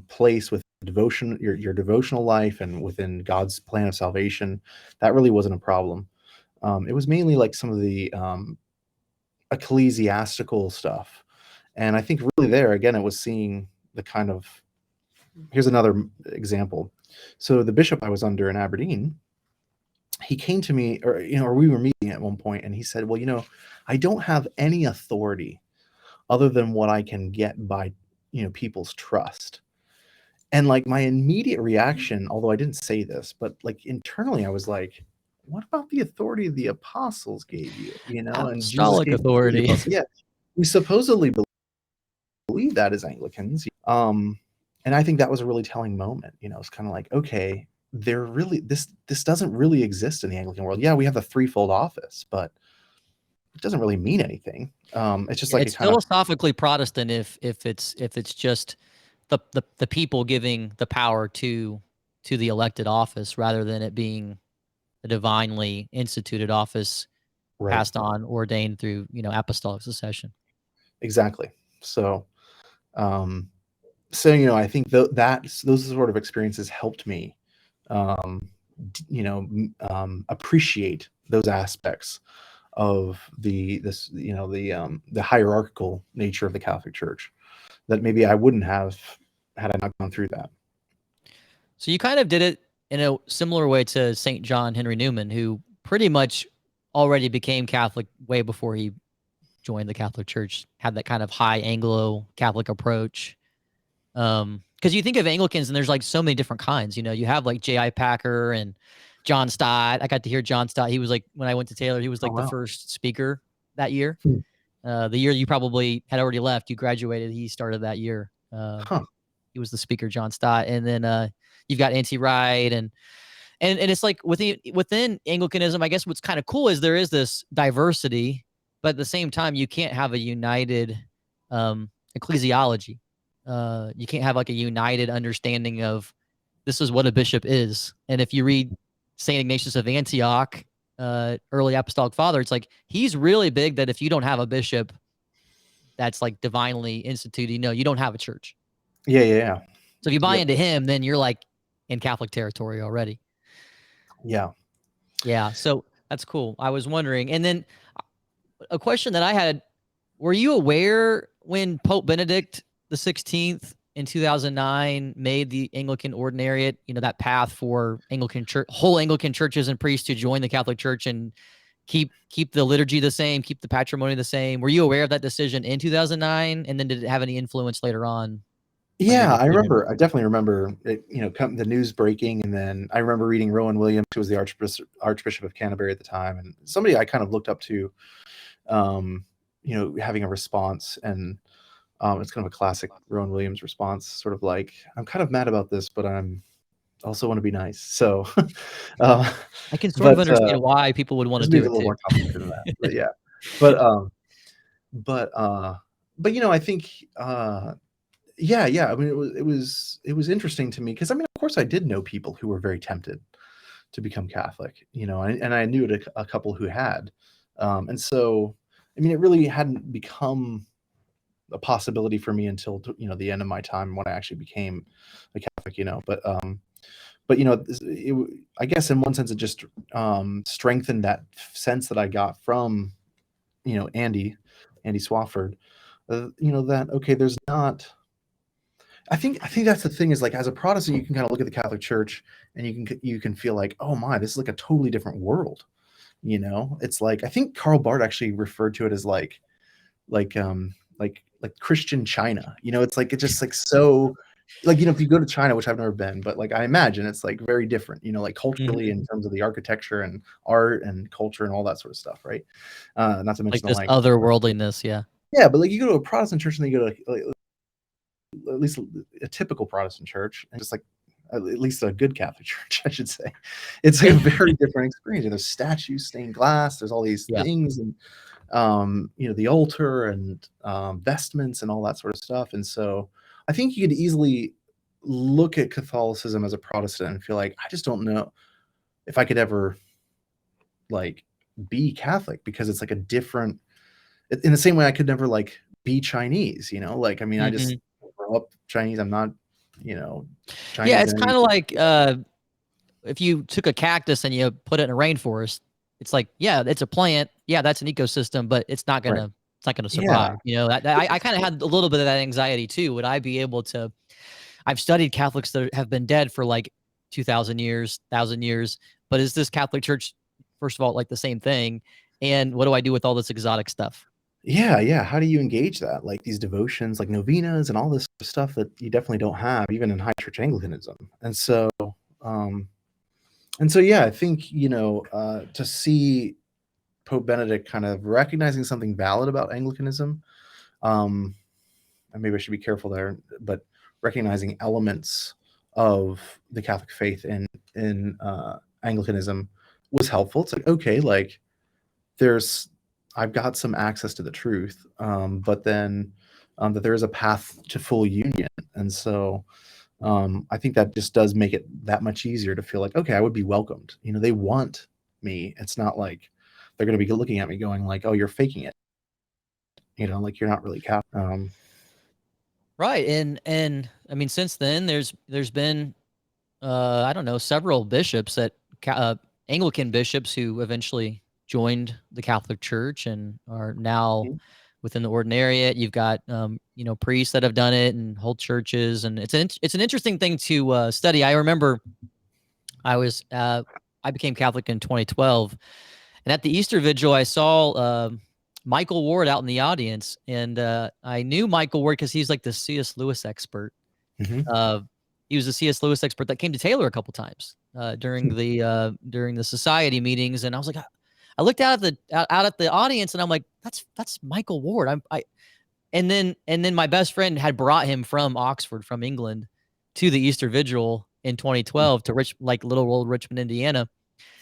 place with devotion, your devotional life, and within God's plan of salvation, that really wasn't a problem. It was mainly like some of the ecclesiastical stuff. And I think really there, again, it was seeing the kind of, here's another example. So the bishop I was under in Aberdeen, he came to me, or we were meeting at one point, and he said, well, I don't have any authority other than what I can get by, people's trust. And like my immediate reaction, although I didn't say this, but like internally I was like, what about the authority the apostles gave you? And Jesus Apostolic gave to the authority. apostles. Yeah, we supposedly believe that as Anglicans. And I think that was a really telling moment. It's kind of like, okay, they're really this doesn't really exist in the Anglican world. Yeah, we have the threefold office, but it doesn't really mean anything. It's just like It's philosophically Protestant if it's just the people giving the power to the elected office rather than it being a divinely instituted office passed on, ordained through apostolic succession. Exactly. So, I think those sort of experiences helped me, appreciate those aspects of the hierarchical nature of the Catholic Church that maybe I wouldn't have had I not gone through that. So you kind of did it in a similar way to St. John Henry Newman, who pretty much already became Catholic way before he joined the Catholic Church, had that kind of high Anglo-Catholic approach. Because you think of Anglicans and there's like so many different kinds. You have like J.I. Packer and John Stott. I got to hear John Stott. He was like, when I went to Taylor, he was like the first speaker that year. The year you probably had already left, you graduated, he started that year. He was the speaker, John Stott. And then you've got N.T. Wright and it's like within Anglicanism, I guess what's kind of cool is there is this diversity, but at the same time, you can't have a united ecclesiology. You can't have like a united understanding of this is what a bishop is. And if you read St. Ignatius of Antioch, early apostolic father, it's like he's really big that if you don't have a bishop that's like divinely instituted, you don't have a church. Yeah. So if you buy into him, then you're like in Catholic territory already. Yeah. So that's cool. I was wondering. And then a question that I had, were you aware when Pope Benedict XVI in 2009 made the Anglican Ordinariate, that path for Anglican church, whole Anglican churches and priests to join the Catholic Church and keep the liturgy the same, keep the patrimony the same? Were you aware of that decision in 2009? And then did it have any influence later on? Yeah, I definitely remember it, the news breaking. And then I remember reading Rowan Williams, who was the Archbishop of Canterbury at the time, and somebody I kind of looked up to, having a response. And it's kind of a classic Rowan Williams response, sort of like, I'm kind of mad about this, but I'm also want to be nice. So I can sort of understand why people would want to do it a little too. more complicated than that. But yeah. But I think yeah. I mean, it was interesting to me because I mean, of course, I did know people who were very tempted to become Catholic, and I knew a couple who had, and so I mean, it really hadn't become a possibility for me until the end of my time when I actually became a Catholic, but I guess in one sense it just strengthened that sense that I got from Andy Swafford, that okay, there's not. I think that's the thing is like as a Protestant, you can kind of look at the Catholic Church and you can feel like, oh my, this is like a totally different world. It's like I think Karl Barth actually referred to it as like Christian China. It's like it's just like so like if you go to China, which I've never been, but like I imagine it's like very different, like culturally in terms of the architecture and art and culture and all that sort of stuff, right? Not to mention like this otherworldliness, yeah. Yeah, but like you go to a Protestant church and then you go to like at least a typical Protestant church, and just like at least a good Catholic church, I should say. It's like a very different experience. There's statues, stained glass. There's all these things, and the altar and vestments and all that sort of stuff. And so I think you could easily look at Catholicism as a Protestant and feel like I just don't know if I could ever like be Catholic because it's like a different. In the same way, I could never like be Chinese. Like I mean, I just grow up Chinese. I'm not, Chinese. Yeah, it's kind of like if you took a cactus and you put it in a rainforest, it's like, yeah, it's a plant. Yeah, that's an ecosystem, but it's not Right. gonna Yeah. survive. I kind of had a little bit of that anxiety too. Would I be able to? I've studied Catholics that have been dead for like 2,000 years, 1,000 years, but is this Catholic Church, first of all, like the same thing? And what do I do with all this exotic stuff? Yeah, yeah. How do you engage that? Like these devotions, like novenas and all this stuff that you definitely don't have, even in high church Anglicanism. Um, and so, yeah, I think, to see Pope Benedict kind of recognizing something valid about Anglicanism, and maybe I should be careful there, but recognizing elements of the Catholic faith in Anglicanism was helpful. It's like, okay, like there's I've got some access to the truth, but then that there is a path to full union, and so I think that just does make it that much easier to feel like, okay, I would be welcomed. They want me. It's not like they're going to be looking at me going like, oh, you're faking it. Like you're not really Catholic. Right. And I mean, since then, there's been I don't know, several bishops Anglican bishops who eventually joined the Catholic Church and are now Mhm. within the Ordinariate. You've got priests that have done it and whole churches, and it's an interesting thing to study. I remember I became Catholic in 2012, and at the Easter Vigil, I saw Michael Ward out in the audience, and I knew Michael Ward because he's like the C.S. Lewis expert. Mhm. Uh, he was a C.S. Lewis expert that came to Taylor a couple times during the society meetings, and I was like, I looked out at the audience, and I'm like, that's Michael Ward. And then my best friend had brought him from Oxford, from England, to the Easter Vigil in 2012 to little old Richmond, Indiana.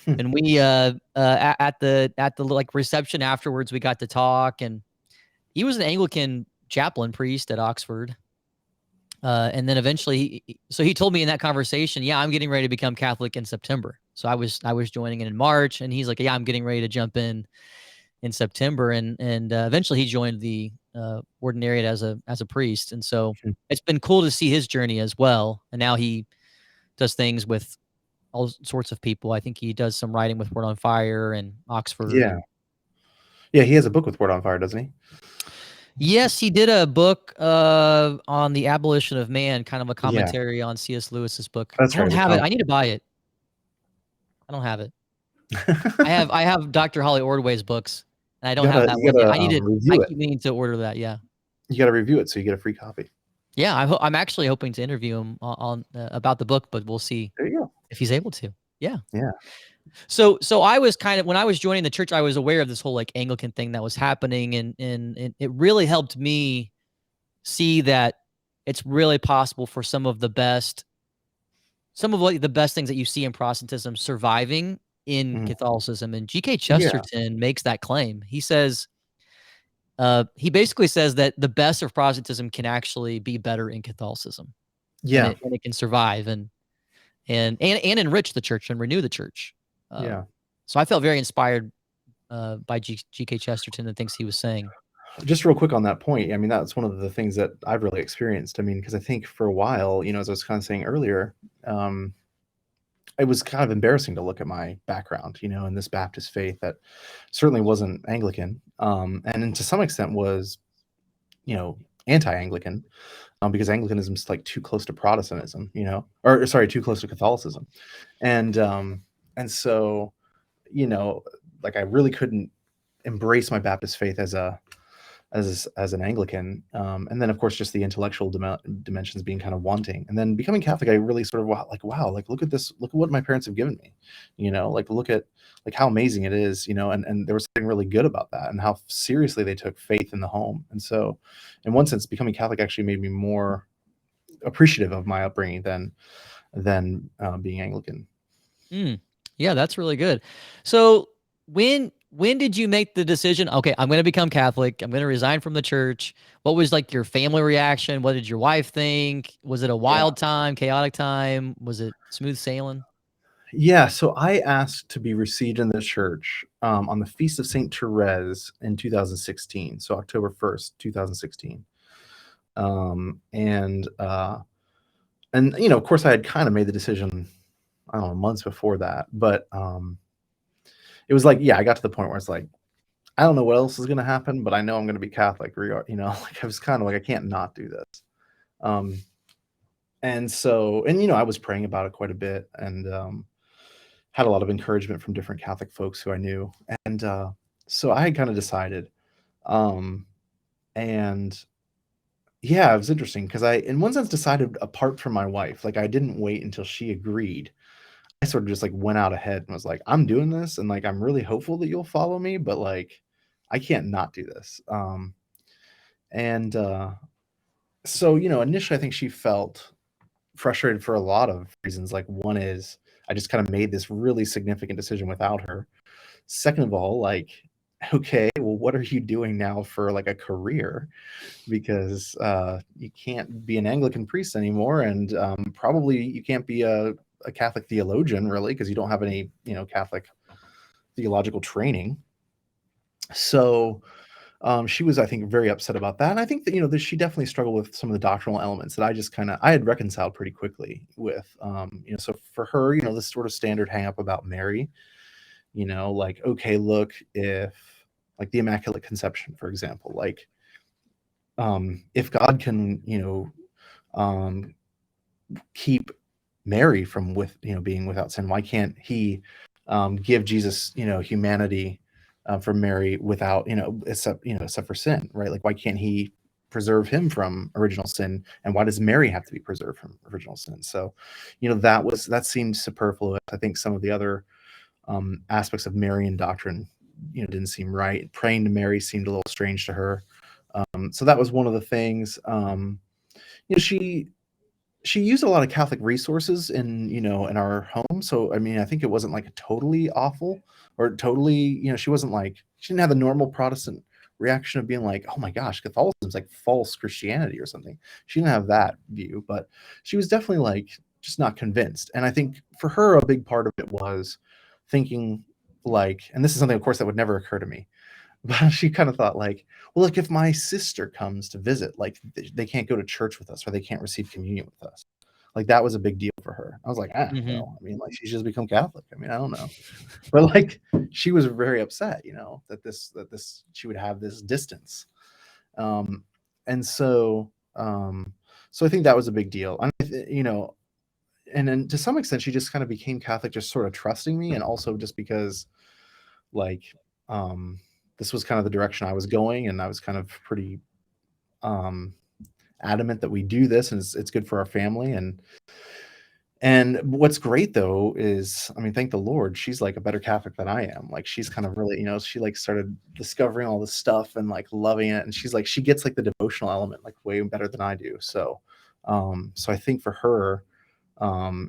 And we at the like reception afterwards, we got to talk, and he was an Anglican chaplain priest at Oxford. And then eventually, so he told me in that conversation, yeah, I'm getting ready to become Catholic in September. So I was joining in March, and he's like, yeah, I'm getting ready to jump in September, and eventually he joined the Ordinariate as a priest. And so it's been cool to see his journey as well. And now he does things with all sorts of people. I think he does some writing with Word on Fire and Oxford. Yeah. And Yeah, he has a book with Word on Fire, doesn't he? yes, he did a book on the abolition of man, kind of a Yeah, commentary on C.S. Lewis's book. that's I don't right. have it. I need to buy it. I don't have it. I have Dr. Holly Ordway's books, and I You don't have gotta that you one yet. gotta I review it. keep meaning to order that. Yeah. You gotta review it so you get a free copy. Yeah, I'm actually hoping to interview him on about the book, but we'll see There you go. if he's able to. Yeah. Yeah. So I was kind of, when I was joining the church, I was aware of this whole like Anglican thing that was happening, and it really helped me see that it's really possible for some of the best things that you see in Protestantism surviving in Mhm. Catholicism. And G.K. Yeah. Chesterton makes that claim. He basically says that the best of Protestantism can actually be better in Catholicism, and Yeah. it can survive and enrich the church and renew the church. Uh, Yeah. so I felt very inspired by G.K. Chesterton and things he was saying. Just real quick on that point, I mean, that's one of the things that I've really experienced. I mean, because I think for a while, as I was kind of saying earlier, um, it was kind of embarrassing to look at my background, in this Baptist faith that certainly wasn't Anglican, and then to some extent was, anti-Anglican, because Anglicanism is like too close to Protestantism, or sorry, too close to Catholicism, and so, you know, like I really couldn't embrace my Baptist faith as an Anglican, and then of course just the intellectual dimensions being kind of wanting, and then becoming Catholic, I really sort of wow, like look at this, look at what my parents have given me, like look at like how amazing it is, and there was something really good about that, and how seriously they took faith in the home, and so in one sense, becoming Catholic actually made me more appreciative of my upbringing than being Anglican. Mm. Yeah, that's really good. So when did you make the decision? Okay, I'm going to become Catholic. I'm going to resign from the church. What was like your family reaction? What did your wife think? Was it a Yeah. wild time, chaotic time? Was it smooth sailing? Yeah, so I asked to be received in the church on the Feast of Saint Therese in 2016, so October 1st, 2016. And of course, I had kind of made the decision, I don't know, months before that, but it was like, yeah, I got to the point where it's like, I don't know what else is going to happen, but I know I'm going to be Catholic. You know, like I was kind of like, I can't not do this. And so, and, you know, I was praying about it quite a bit, and had a lot of encouragement from different Catholic folks who I knew. And so I had kind of decided. And yeah, it was interesting because I, in one sense, decided apart from my wife. Like I didn't wait until she agreed. I sort of just like went out ahead and was like, I'm doing this, and like I'm really hopeful that you'll follow me, but like I can't not do this. And so, you know, initially I think she felt frustrated for a lot of reasons. Like one is I just kind of made this really significant decision without her. Second of all, like, okay, well, what are you doing now for like a career? Because you can't be an Anglican priest anymore, and probably you can't be a Catholic theologian really, because you don't have any, you know, Catholic theological training. So she was, I think, very upset about that. And I think that, you know, she definitely struggled with some of the doctrinal elements that I just kind of, I had reconciled pretty quickly with, you know, so for her, you know, this sort of standard hang up about Mary, you know, like, okay, look, if like the Immaculate Conception, for example, like, if God can, you know, keep Mary from being without sin, why can't he give Jesus, you know, humanity from Mary without, you know, except for sin, right? Like, why can't he preserve him from original sin, and why does Mary have to be preserved from original sin? So, you know, that seemed superfluous. I think some of the other aspects of Marian doctrine, you know, didn't seem right. Praying to Mary seemed a little strange to her. So that was one of the things. You know, she used a lot of Catholic resources in our home. So I mean, I think it wasn't like totally awful or totally, you know, she didn't have the normal Protestant reaction of being like, oh my gosh, Catholicism's like false Christianity or something. She didn't have that view, but she was definitely like just not convinced. And I think for her, a big part of it was thinking like, and this is something of course that would never occur to me, but she kind of thought like, well, like if my sister comes to visit, like they can't go to church with us or they can't receive communion with us. Like that was a big deal for her. I was like, well, I mean, like she's just become Catholic. I mean, I don't know. But like she was very upset, you know, that she would have this distance. And so so I think that was a big deal. I mean, you know, and then to some extent she just kind of became Catholic, just sort of trusting me, and also just because like this was kind of the direction I was going, and I was kind of pretty adamant that we do this, and it's good for our family. And what's great though is, I mean, thank the Lord, she's like a better Catholic than I am. Like she's kind of really, you know, she like started discovering all this stuff and like loving it, and she's like, she gets like the devotional element like way better than I do. So so I think for her,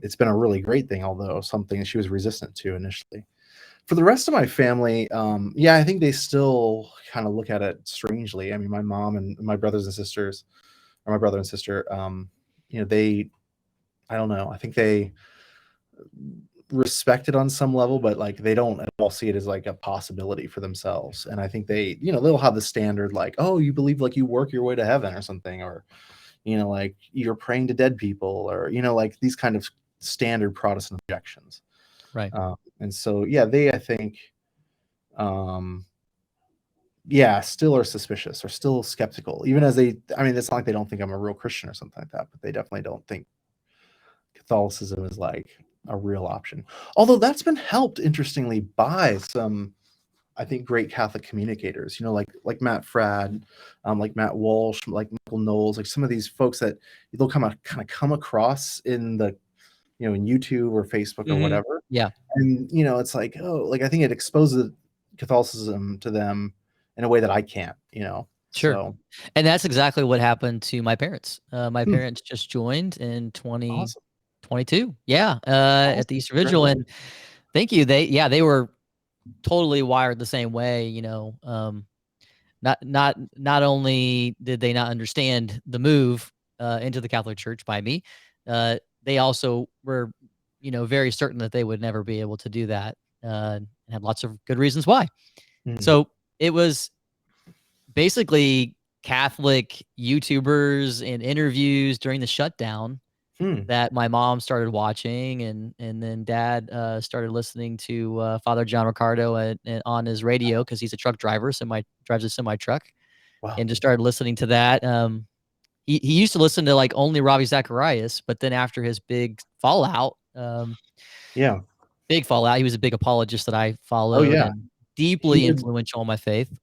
it's been a really great thing, although something she was resistant to initially. For the rest of my family, yeah, I think they still kind of look at it strangely. I mean, my mom and my brothers and sisters, or my brother and sister, you know, I don't know, I think they respect it on some level, but like they don't at all see it as like a possibility for themselves. And I think they, you know, they'll have the standard like, oh, you believe like you work your way to heaven or something, or, you know, like you're praying to dead people, or, you know, like these kind of standard Protestant objections. Right. And so, yeah, they, I think, yeah, still are suspicious or still skeptical, even as they, I mean, it's not like they don't think I'm a real Christian or something like that, but they definitely don't think Catholicism is like a real option. Although that's been helped, interestingly, by some, I think, great Catholic communicators, you know, like Matt Fradd, like Matt Walsh, like Michael Knowles, like some of these folks that they'll kind of come across in the, you know, in YouTube or Facebook or whatever. Yeah. And, you know, it's like, oh, like I think it exposes Catholicism to them in a way that I can't, you know. Sure. So And that's exactly what happened to my parents. My parents just joined in awesome. 2022. Yeah, at the Awesome. Easter Vigil, and Congratulations. thank you. They were totally wired the same way, you know. Not only did they not understand the move into the Catholic Church by me, they also were, you know, very certain that they would never be able to do that, and had lots of good reasons why. Mm. So it was basically Catholic YouTubers and interviews during the shutdown that my mom started watching, and then Dad started listening to Father John Ricardo on his radio, because he's a truck driver, drives a semi truck, Wow. and just started listening to that. He used to listen to like only Ravi Zacharias, but then after his Yeah. big fallout, he was a big apologist that I Oh, followed, yeah. and He deeply did influential on my faith.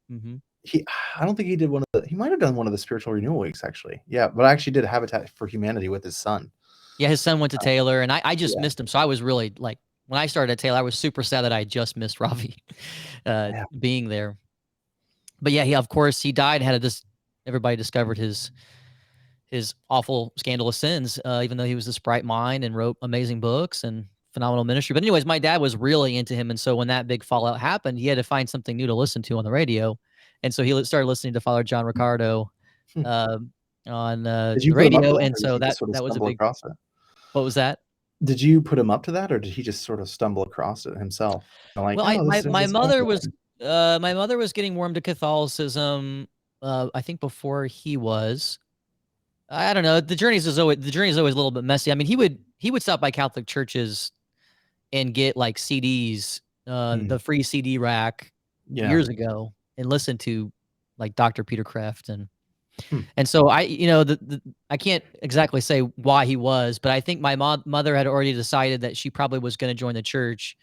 he I don't think he did he might have done one of the spiritual renewal weeks, actually. Yeah, but I actually did Habitat for Humanity with his son. Yeah, his son went to Taylor, and I just Yeah. missed him. So I was really like, when I started at Taylor, I was super sad that I just missed Ravi Yeah. being there. But yeah, of course he died. Everybody discovered his awful scandalous sins, even though he was this bright mind and wrote amazing books and phenomenal ministry. But anyways, my dad was really into him, and so when that big fallout happened, he had to find something new to listen to on the radio, and so he started listening to Father John Ricardo Hmm. on Did the you put him up to radio, that, and or did so he just that sort of that was a stumble big. across it? What was that? Did you put him up to that, or did he just sort of stumble across it himself? Like, Well, "Oh, this my is awesome." mother was getting warm to Catholicism. I think before he was. I don't know. The journey is always a little bit messy. I mean, he would stop by Catholic churches and get like CDs, Hmm. the free CD rack Yeah. years ago, and listen to like Dr. Peter Kreeft, Hmm. and so I can't exactly say why he was, but I think my mother had already decided that she probably was going to join the church.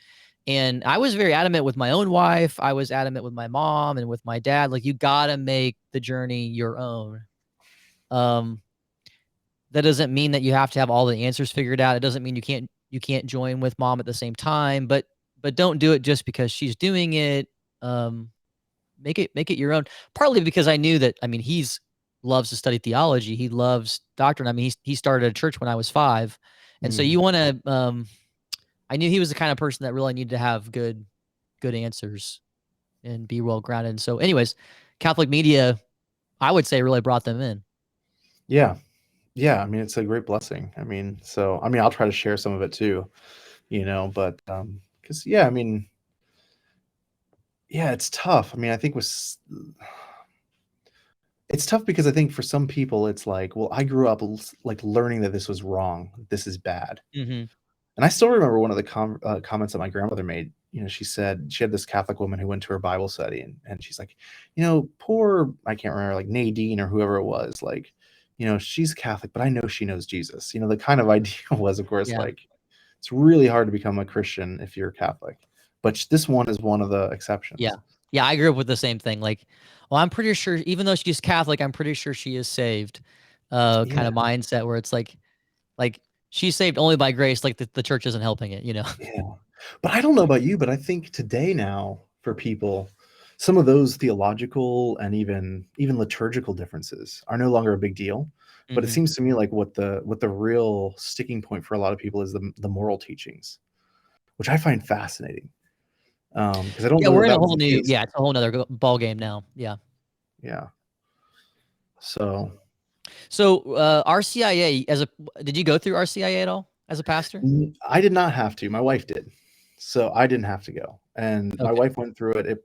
And I was very adamant with my own wife. I was adamant with my mom and with my dad. Like, you got to make the journey your own. Um, that doesn't mean that you have to have all the answers figured out. It doesn't mean you can't join with mom at the same time, but don't do it just because she's doing it. Um, make it your own. Partly because I knew that, I mean, he's loves to study theology. He loves doctrine. I mean, he started a church when I was 5. And so Mm. you want to I knew he was the kind of person that really needed to have good answers and be well grounded. And so anyways, Catholic media, I would say, really brought them in. Yeah. Yeah, I mean, it's a great blessing. I mean, I'll try to share some of it too, but, 'cause, yeah, I mean, yeah, it's tough. I mean, I think it's tough because I think for some people, it's like, well, I grew up like learning that this was wrong, this is bad. Mhm. And I still remember one of the comments that my grandmother made. She said she had this Catholic woman who went to her Bible study, and she's like, poor, I can't remember, like Nadine or whoever it was, like, she's Catholic, but I know she knows Jesus. The kind of idea was, of course, Yeah. like, it's really hard to become a Christian if you're Catholic, but this one is one of the Yeah. exceptions. Yeah, I grew up with the same thing. Like, well, I'm pretty sure, even though she's Catholic, I'm pretty sure she is saved. Kind Yeah, of mindset where it's like she's saved only by grace, like the church isn't helping it, you know? yeah. But I don't know about you, but I think today now for people, some of those theological and even liturgical differences are no longer a big deal. But it Mhm. seems to me like what the real sticking point for a lot of people is the moral teachings, which I find fascinating. Because I don't Yeah, know we're that in a that was whole the new, case. yeah, it's a whole nother ball game now. Yeah. Yeah. So So, RCIA, did you go through RCIA at all as a pastor? I did not have to. My wife did. So I didn't have to go. And my Okay. wife went through it. It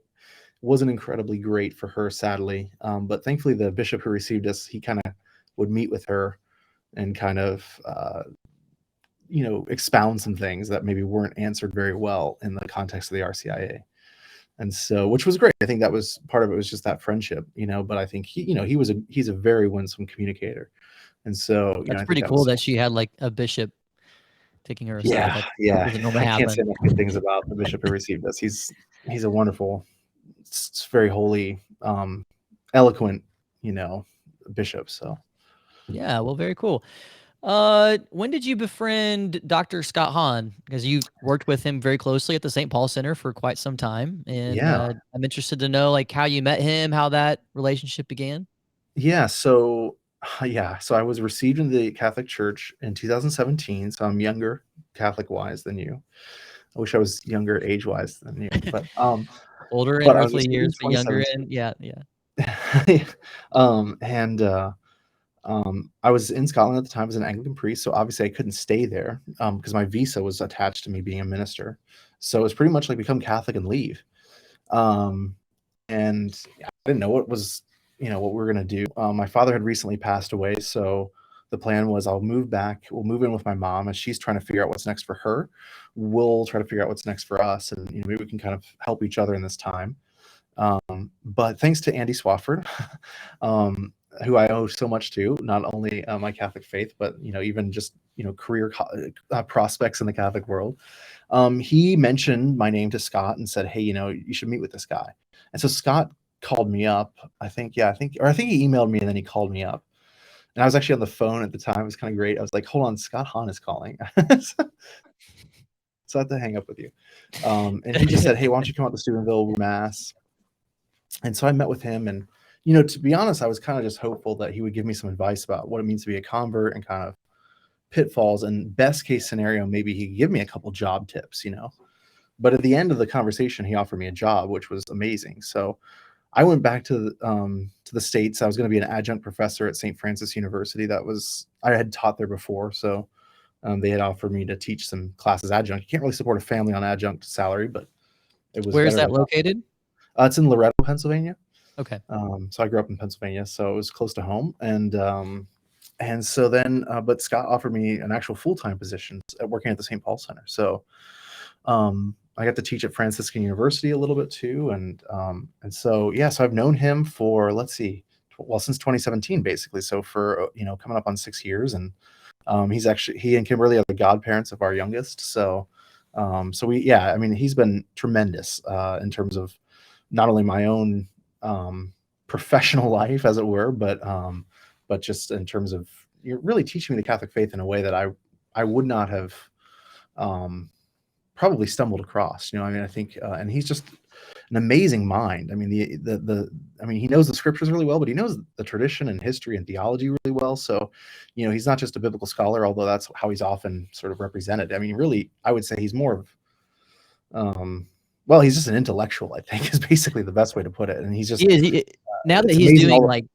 wasn't incredibly great for her, sadly. But thankfully, the bishop who received us, he kind of would meet with her and kind of, expound some things that maybe weren't answered very well in the context of the RCIA. And so, which was great. I think that was part of it, was just that friendship, but I think he's a very winsome communicator. And so, That's I think pretty that cool was, that she had like a bishop taking her aside. yeah, That yeah. doesn't normally I can't say happen. enough good things about the bishop who received us. He's a wonderful, very holy, eloquent, bishop. So Yeah, well, very cool. When did you befriend Dr. Scott Hahn? Because you worked with him very closely at the St. Paul Center for quite some time, and yeah, I'm interested to know like how you met him, how that relationship began. yeah. So yeah, so I was received in the Catholic Church in 2017. So I'm younger Catholic wise than you. I wish I was younger age wise than you, Older in but I was roughly received in years, but younger 2017. in, yeah, yeah. And I was in Scotland at the time as an Anglican priest, so obviously I couldn't stay there because my visa was attached to me being a minister. So it was pretty much like become Catholic and leave. Um, and I didn't know what we were gonna do. My father had recently passed away, so the plan was I'll move back. We'll move in with my mom as she's trying to figure out what's next for her. We'll try to figure out what's next for us, and maybe we can kind of help each other in this time. But thanks to Andy Swafford, who I owe so much to, not only my Catholic faith, but even just career prospects in the Catholic world. He mentioned my name to Scott and said, "Hey, you should meet with this guy." And so Scott called me up. I think he emailed me and then he called me up. And I was actually on the phone at the time. It was kind of great. I was like, "Hold on, Scott Hahn is calling." So I have to hang up with you. And he just said, "Hey, why don't you come out to Steubenville, Mass?" And so I met with him, and to be honest, I was kind of just hopeful that he would give me some advice about what it means to be a convert and kind of pitfalls, and best case scenario, maybe he could give me a couple job tips, But at the end of the conversation, he offered me a job, which was amazing. So I went back to the States. I was going to be an adjunct professor at St. Francis University. I had taught there before, so they had offered me to teach some classes adjunct. You can't really support a family on adjunct salary, but it was. Where is that located? It's in Loretto, Pennsylvania. Okay. So I grew up in Pennsylvania, so it was close to home. And so then, but Scott offered me an actual full-time position working at the St. Paul Center. So I got to teach at Franciscan University a little bit too. And so, so I've known him for, since 2017, basically. So for, coming up on 6 years. And he and Kimberly are the godparents of our youngest. So, he's been tremendous in terms of not only my own professional life, as it were, but just in terms of really teaching me the Catholic faith in a way that I would not have probably stumbled across. I think, and he's just an amazing mind. I mean, he knows the scriptures really well, but he knows the tradition and history and theology really well. So, he's not just a biblical scholar, although that's how he's often sort of represented. I mean, really, I would say he's more of, he's just an intellectual, I think, is basically the best way to put it. And he's just now that he's doing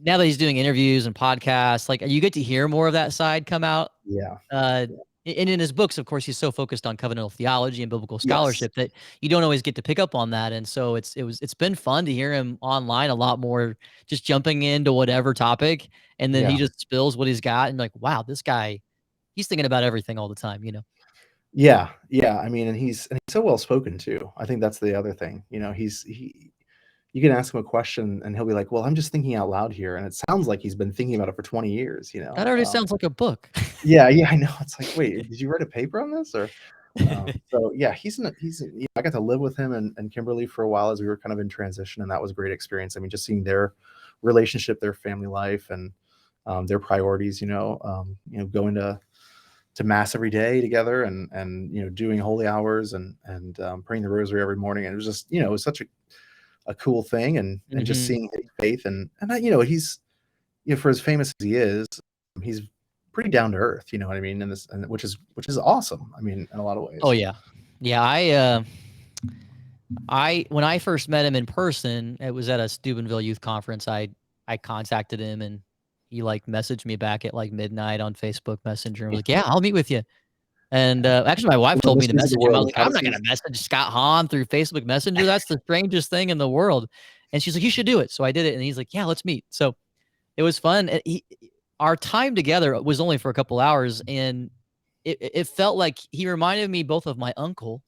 now that he's doing interviews and podcasts, like you get to hear more of that side come out. Yeah. And in his books, of course, he's so focused on covenantal theology and biblical scholarship that you don't always get to pick up on that. And so it's been fun to hear him online a lot more, just jumping into whatever topic, and then he just spills what he's got, and like, wow, this guy, he's thinking about everything all the time, Yeah. I mean, and he's so well spoken too. I think that's the other thing. You can ask him a question and he'll be like, "Well, I'm just thinking out loud here," and it sounds like he's been thinking about it for 20 years. That already sounds like a book. Yeah, I know. It's like, wait, did you write a paper on this? Or so yeah, I got to live with him and Kimberly for a while as we were kind of in transition, and that was a great experience. I mean, just seeing their relationship, their family life, and their priorities. Going to Mass every day together, and doing holy hours and praying the Rosary every morning, and it was just it was such a cool thing, and just seeing his faith, and he's for as famous as he is, he's pretty down to earth, you know what I mean, and which is awesome. I mean, in a lot of ways. Oh yeah. I when I first met him in person, it was at a Steubenville youth conference. I contacted him, and he messaged me back at midnight on Facebook Messenger. I was like, "Yeah, I'll meet with you." And actually, my wife told me to message him. I was like, "I'm not going to message Scott Hahn through Facebook Messenger. That's the strangest thing in the world." And she's like, "You should do it." So I did it, and he's like, "Yeah, let's meet." So it was fun. Our time together was only for a couple hours, and it felt like he reminded me both of my uncle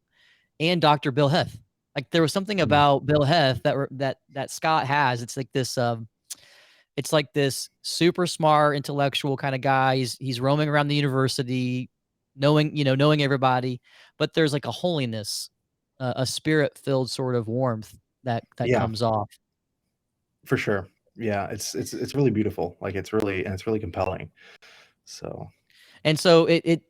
and Dr. Bill Heth. Like there was something about Bill Heth that Scott has. It's like this super smart, intellectual kind of guy. He's roaming around the university, knowing everybody, but there's like a holiness, a spirit-filled sort of warmth that comes off. For sure. Yeah, it's really beautiful. It's really compelling. So it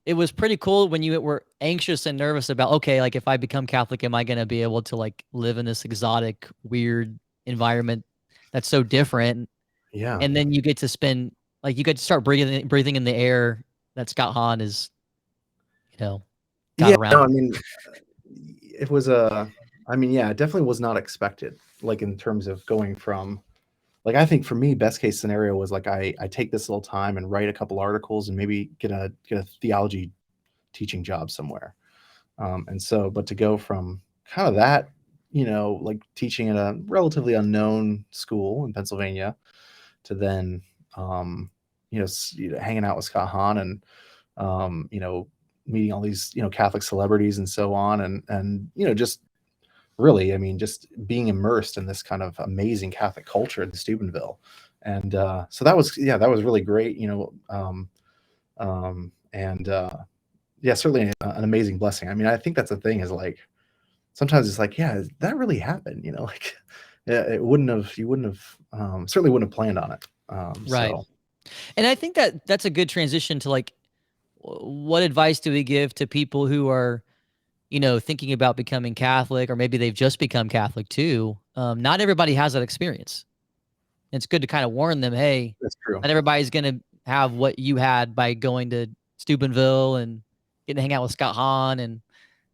was pretty cool when you were anxious and nervous about, okay, if I become Catholic, am I going to be able to live in this exotic, weird environment that's so different? Yeah. And then you get to you get to start breathing in the air that Scott Hahn is, got around. No, I mean, it was it definitely was not expected. In terms of going from, I think for me, best case scenario was I take this little time and write a couple articles and maybe get a theology teaching job somewhere. But to go from kind of that, teaching at a relatively unknown school in Pennsylvania to then hanging out with Scott Hahn and, meeting all these, Catholic celebrities and so on. And, just really, I mean, just being immersed in this kind of amazing Catholic culture in Steubenville. And so that was really great, and yeah, certainly an amazing blessing. I mean, I think that's the thing is like, sometimes it's like, yeah, that really happened, like you wouldn't have, certainly wouldn't have planned on it. Right. So And I think that that's a good transition to like, what advice do we give to people who are, thinking about becoming Catholic, or maybe they've just become Catholic too? Not everybody has that experience. It's good to kind of warn them, hey, that's true. not everybody's going to have what you had by going to Steubenville and getting to hang out with Scott Hahn.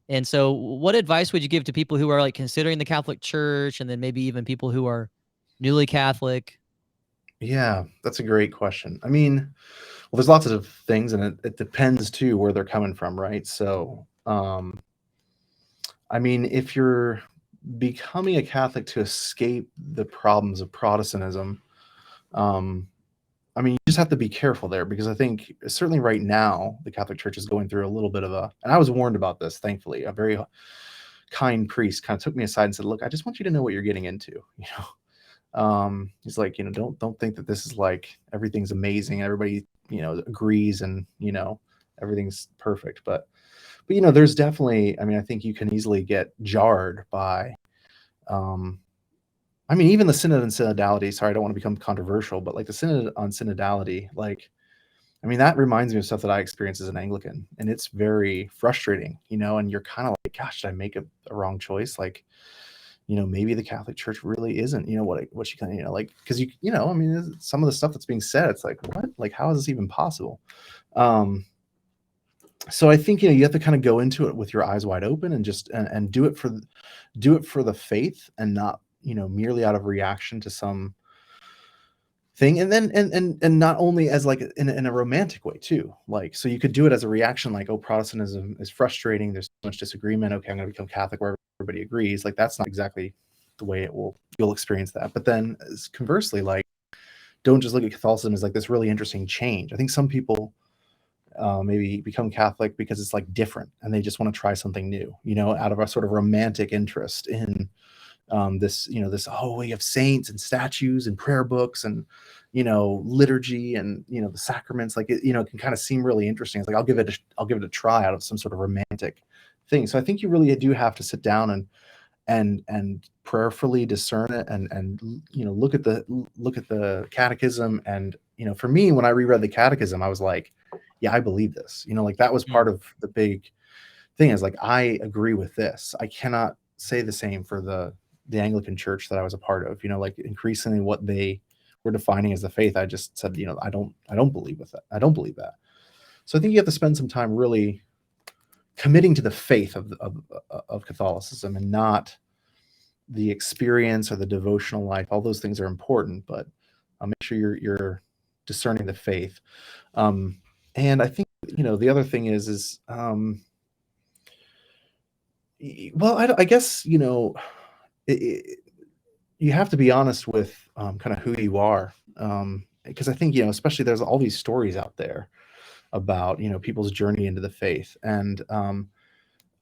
And so what advice would you give to people who are like considering the Catholic Church, and then maybe even people who are newly Catholic? Yeah, that's a great question. I mean, well, there's lots of things, and it depends too where they're coming from, right? So, I mean, if you're becoming a Catholic to escape the problems of Protestantism, um, I mean, you just have to be careful there, because I think certainly right now the Catholic Church is going through a little bit of and I was warned about this, thankfully. A very kind priest kind of took me aside and said, "Look, I just want you to know what you're getting into." He's like, don't think that this is like everything's amazing, everybody agrees, and everything's perfect. But there's definitely, I mean, I think you can easily get jarred by, I mean, even the synod and synodality. Sorry, I don't want to become controversial, but like the synod on synodality, like, I mean, that reminds me of stuff that I experienced as an Anglican, and it's very frustrating, and you're kind of like, gosh, did I make a wrong choice? Like, maybe the Catholic Church really isn't, what she kind of, like, because I mean, some of the stuff that's being said, it's like, what? Like, how is this even possible? So I think, you have to kind of go into it with your eyes wide open, and just, and do it for the faith, and not, merely out of reaction to some thing. And then, and not only as like in a romantic way too. Like, so you could do it as a reaction, like, oh, Protestantism is frustrating, there's so much disagreement, okay, I'm going to become Catholic where everybody agrees. Like, that's not exactly the way you'll experience that. But then conversely, like, don't just look at Catholicism as like this really interesting change. I think some people maybe become Catholic because it's like different, and they just want to try something new, out of a sort of romantic interest in this, we have saints and statues and prayer books and, liturgy and, the sacraments. Like, it can kind of seem really interesting. It's like, I'll give it a try out of some sort of romantic thing. So I think you really do have to sit down and prayerfully discern it, and look at the catechism. And, for me, when I reread the catechism, I was like, yeah, I believe this, like, that was part of the big thing, is like, I agree with this. I cannot say the same for the Anglican Church that I was a part of, like, increasingly what they were defining as the faith. I just said, I don't believe with that. I don't believe that. So I think you have to spend some time really committing to the faith of Catholicism, and not the experience or the devotional life. All those things are important, but make sure you're discerning the faith. And I think, the other thing is, well, I guess, you have to be honest with kind of who you are, because I think, especially, there's all these stories out there about, people's journey into the faith. And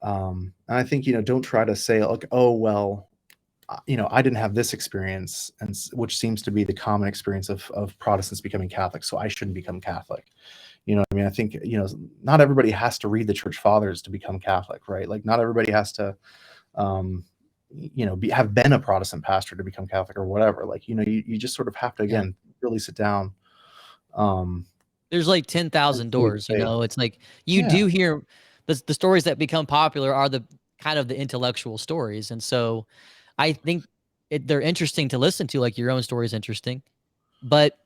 I think, don't try to say, like, oh, well, I didn't have this experience, and which seems to be the common experience of Protestants becoming Catholic, so I shouldn't become Catholic. I mean, I think, not everybody has to read the Church Fathers to become Catholic, right? Like, not everybody has to, have been a Protestant pastor to become Catholic, or whatever. Like, you just sort of have to, again, really sit down. There's like And 10,000 see what doors, you say. it's like, you Yeah, do hear the stories that become popular are the kind of the intellectual stories. And so I think they're interesting to listen to, like your own story is interesting, but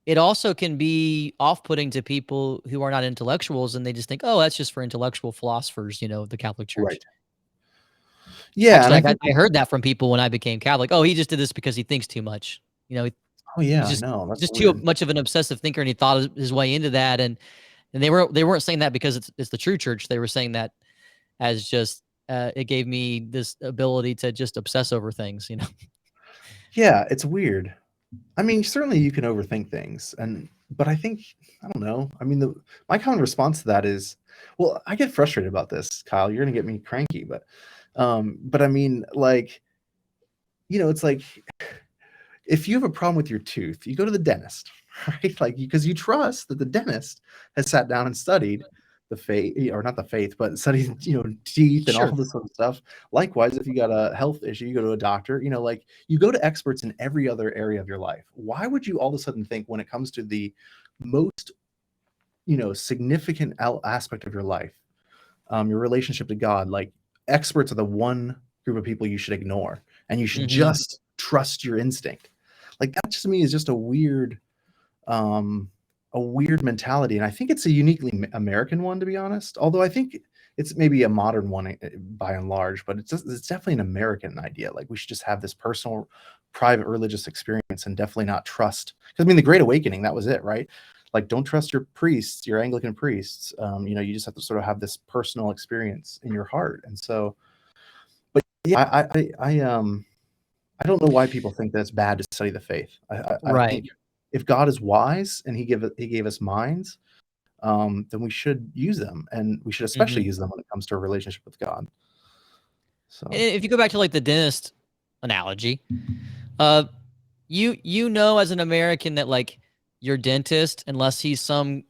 it also can be off-putting to people who are not intellectuals, and they just think, oh, that's just for intellectual philosophers, the Catholic Church. right. Yeah, and Actually, I think, I heard that from people when I became Catholic. Oh, he just did this because he thinks too much. oh yeah, He's I just know, that's just too weird. much of an obsessive thinker, and he thought his way into that. And they weren't saying that because it's the true church. They were saying that as just it gave me this ability to just obsess over things. Yeah, it's weird. I mean, certainly you can overthink things, but I think I don't know. I mean, my common response to that is, well, I get frustrated about this, Kyle. You're gonna get me cranky, but I mean, like, it's like if you have a problem with your tooth, you go to the dentist, right? Like, because you trust that the dentist has sat down and studied the faith, or not the faith, but studied, teeth and all Sure. this sort of stuff. Likewise, if you got a health issue, you go to a doctor, like you go to experts in every other area of your life. Why would you all of a sudden think when it comes to the most, significant aspect of your life, your relationship to God, like experts are the one group of people you should ignore and you should Mhm. just trust your instinct? Like that to me is just um, a weird mentality, and I think it's a uniquely American one, to be honest. Although I think it's maybe a modern one by and large, but it's definitely an American idea. Like we should just have this personal, private religious experience, and definitely not trust. Because I mean, the Great Awakening, that was it, right? Like, don't trust your priests, your Anglican priests. You just have to sort of have this personal experience in your heart. And so, but yeah, I don't know why people think that it's bad to study the faith. I Right. think if God is wise and he gave us minds, then we should use them, and we should especially Mhm. use them when it comes to a relationship with God. And So if you go back to, like, the dentist analogy, uh, you know as an American that, like, your dentist, unless he's some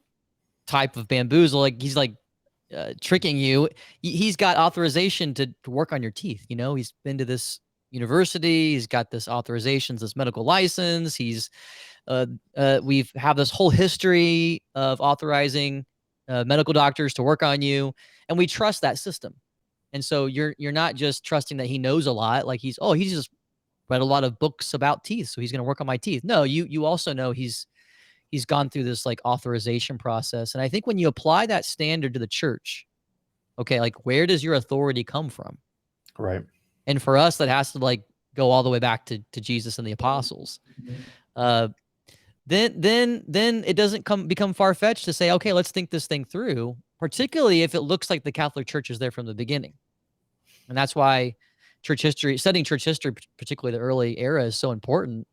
type of bamboozle, like, he's, like, tricking you, he's got authorization to work on your teeth, He's been to this university, he's got this authorizations, this medical license, we've have this whole history of authorizing, medical doctors to work on you, and we trust that system. And so you're not just trusting that he knows a lot, like he's just read a lot of books about teeth, so he's gonna work on my teeth. No, you also know he's gone through this like authorization process. And I think when you apply that standard to the church, okay, like where does your authority come from? right, And for us, that has to like go all the way back to Jesus and the apostles. Uh, then it doesn't become far fetched to say, okay, let's think this thing through, particularly if it looks like the Catholic Church is there from the beginning. And that's why studying church history, particularly the early era, is so important.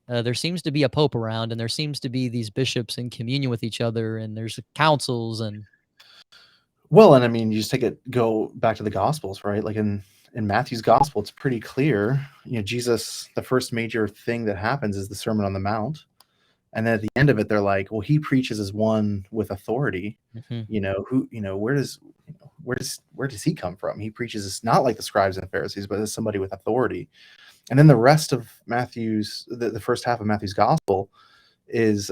There seems to be a pope around, and there seems to be these bishops in communion with each other, and there's councils, and well, and I mean, you just go back to the Gospels, right? Like in Matthew's Gospel, it's pretty clear. Jesus, the first major thing that happens is the Sermon on the Mount. And then at the end of it, they're like, well, he preaches as one with authority. Mhm. Where does he come from? He preaches as not like the scribes and Pharisees, but as somebody with authority. And then the rest of the first half of Matthew's gospel is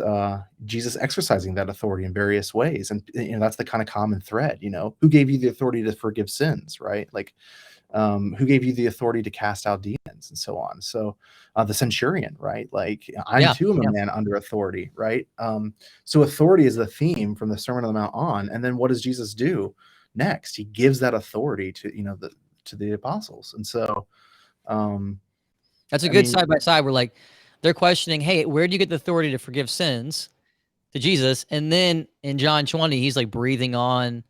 Jesus exercising that authority in various ways. And that's the kind of common thread, who gave you the authority to forgive sins, right? Like, who gave you the authority to cast out demons and so on. So the centurion, right? Like I'm Yeah, too am a yeah. man under authority, right? So authority is the theme from the Sermon on the Mount on. And then what does Jesus do next? He gives that authority to the apostles. And so, That's a I good mean, side by side. We're like, they're questioning, hey, where do you get the authority to forgive sins to Jesus? And then in John 20, he's like breathing on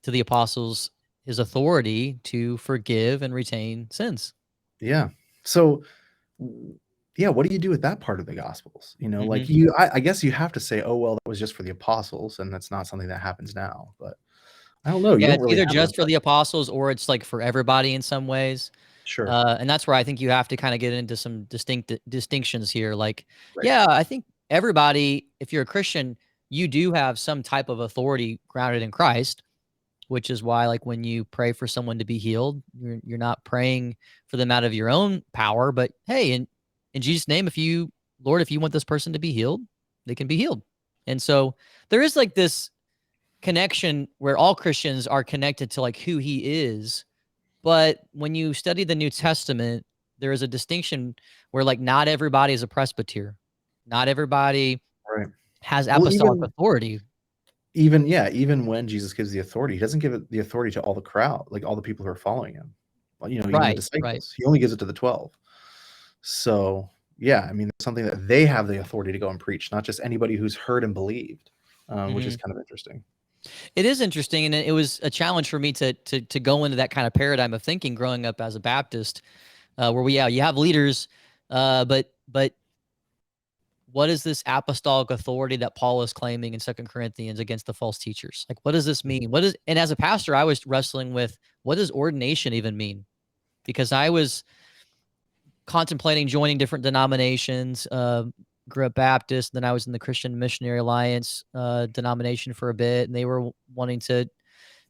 to the apostles his authority to forgive and retain sins. yeah. So, yeah, what do you do with that part of the Gospels? Like Hmm. I guess you have to say, oh, well, that was just for the apostles, and that's not something that happens now. But I don't know. You Yeah, don't it's really either have a just for the apostles or it's like for everybody in some ways. sure, And that's where I think you have to kind of get into some distinctions here. Like, right, yeah, I think everybody, if you're a Christian, you do have some type of authority grounded in Christ, which is why, like, when you pray for someone to be healed, you're not praying for them out of your own power, but hey, in Jesus' name, Lord, if you want this person to be healed, they can be healed. And so there is like this connection where all Christians are connected to like who he is. But when you study the New Testament, there is a distinction where like not everybody is a presbyter. Not everybody right. has Well, apostolic authority. even when Jesus gives the authority, he doesn't give it the authority to all the crowd, like all the people who are following him. Well, even the Right, right. disciples. He only gives it to the 12. So, yeah, I mean, it's something that they have the authority to go and preach, not just anybody who's heard and believed, which is Mhm. kind of interesting. It is interesting, and it was a challenge for me to go into that kind of paradigm of thinking growing up as a Baptist, where you have leaders, but what is this apostolic authority that Paul is claiming in 2 Corinthians against the false teachers? Like, what does this mean? And as a pastor, I was wrestling with, what does ordination even mean? Because I was contemplating joining different denominations, grew up Baptist, then I was in the Christian Missionary Alliance denomination for a bit, and they were wanting to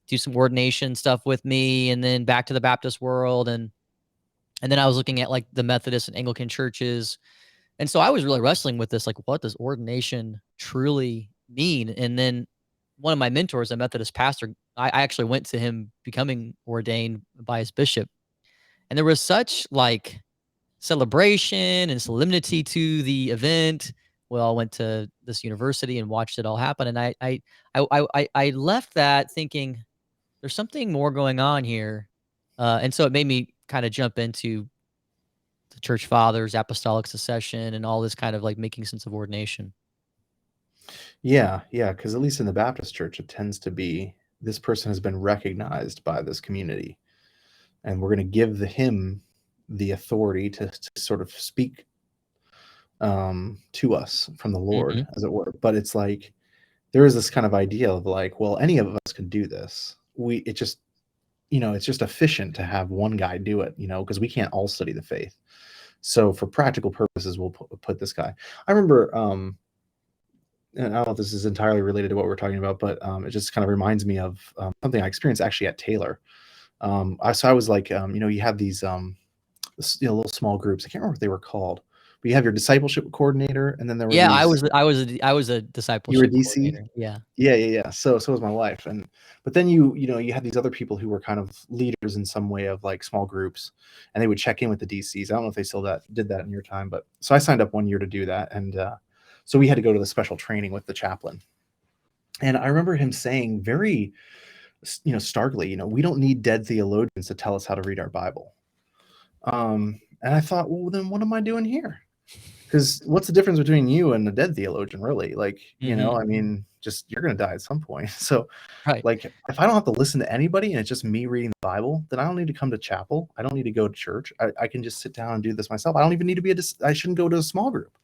do some ordination stuff with me, and then back to the Baptist world, and then I was looking at like the Methodist and Anglican churches. And so I was really wrestling with this, like, what does ordination truly mean? And then one of my mentors, a Methodist pastor, I actually went to him becoming ordained by his bishop. And there was such like celebration and solemnity to the event. We all went to this university and watched it all happen. And I left that thinking there's something more going on here. And so it made me kind of jump into the church fathers, apostolic succession, and all this kind of like making sense of ordination. Yeah, yeah, because at least in the Baptist church, it tends to be this person has been recognized by this community, and we're going to give him the authority to sort of speak to us from the Lord, as it were. But it's like there is this kind of idea of like, well, any of us can do this. It just, it's just efficient to have one guy do it, because we can't all study the faith. So for practical purposes, we'll put this guy. I remember, and I don't know if this is entirely related to what we're talking about, but it just kind of reminds me of something I experienced actually at Taylor. I was like, you have these, little small groups. I can't remember what they were called, but you have your discipleship coordinator, and then there were Yeah, I these. was a You were a discipleship DC? coordinator. Yeah. Yeah. So was my wife, but then you had these other people who were kind of leaders in some way of like small groups, and they would check in with the DCs. I don't know if they still did that in your time, but so I signed up one year to do that, and so we had to go to the special training with the chaplain, and I remember him saying very, starkly, we don't need dead theologians to tell us how to read our Bible. And I thought, well, then what am I doing here? Because what's the difference between you and a dead theologian, really? Like, I mean, just you're going to die at some point. So, Right. like, if I don't have to listen to anybody and it's just me reading the Bible, then I don't need to come to chapel. I don't need to go to church. I can just sit down and do this myself. I don't even need to be I shouldn't go to a small group.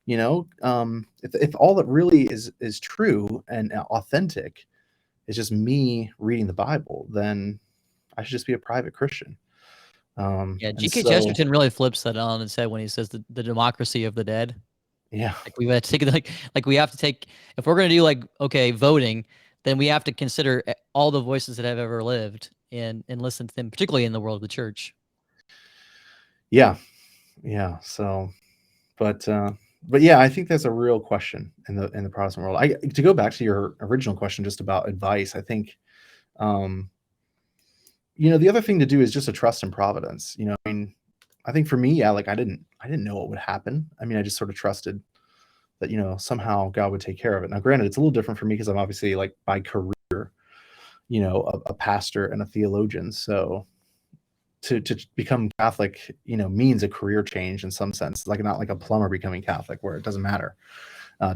If all that really is true and authentic is just me reading the Bible, then I should just be a private Christian. Yeah, And G.K. so, Chesterton really flips that on and said when he says the democracy of the dead. yeah. Like we have to take like we have to take, if we're gonna do like, okay, voting, then we have to consider all the voices that have ever lived and listen to them, particularly in the world of the church. Yeah. So, but yeah, I think that's a real question in the Protestant world. To go back to your original question just about advice, I think, the other thing to do is just to trust in providence. I mean, I think for me, yeah, like I didn't know what would happen. I mean, I just sort of trusted that, somehow God would take care of it. Now, granted, it's a little different for me because I'm obviously like by career, a pastor and a theologian. So to become Catholic, means a career change in some sense, like not like a plumber becoming Catholic where it doesn't matter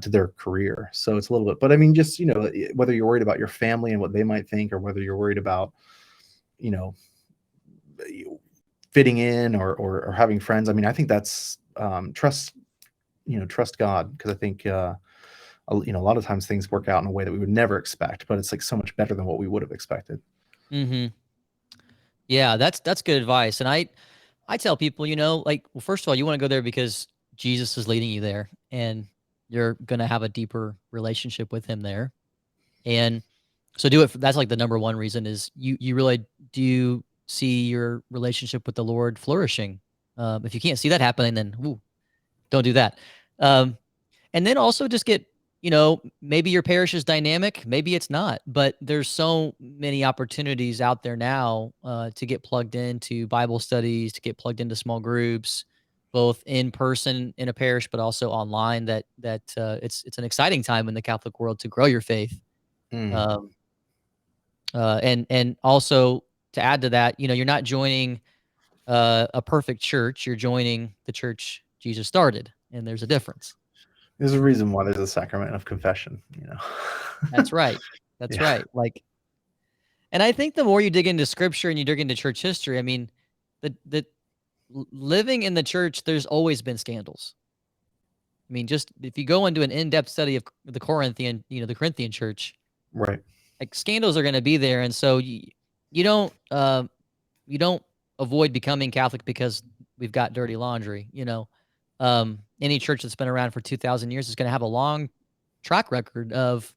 to their career. So it's a little bit, but I mean, just, whether you're worried about your family and what they might think, or whether you're worried about, fitting in or having friends. I mean, I think that's trust God, because I think, a lot of times things work out in a way that we would never expect, but it's like so much better than what we would have expected. Yeah, that's good advice. And I tell people, like, well, first of all, you want to go there because Jesus is leading you there and you're going to have a deeper relationship with him there. And so do it. That's like the number one reason is you really do see your relationship with the Lord flourishing. If you can't see that happening, then don't do that. And then also just get, maybe your parish is dynamic, maybe it's not, but there's so many opportunities out there now to get plugged into Bible studies, to get plugged into small groups, both in person in a parish, but also online. That it's an exciting time in the Catholic world to grow your faith. Um, and also to add to that, you're not joining a perfect church. You're joining the church Jesus started, and there's a difference. There's a reason why there's a sacrament of confession, That's right. That's Yeah. right. Like, and I think the more you dig into scripture and you dig into church history, I mean, the living in the church, there's always been scandals. I mean, just if you go into an in-depth study of the Corinthian church, Right. like scandals are going to be there. And so you don't, you don't avoid becoming Catholic because we've got dirty laundry. Any church that's been around for 2,000 years is going to have a long track record of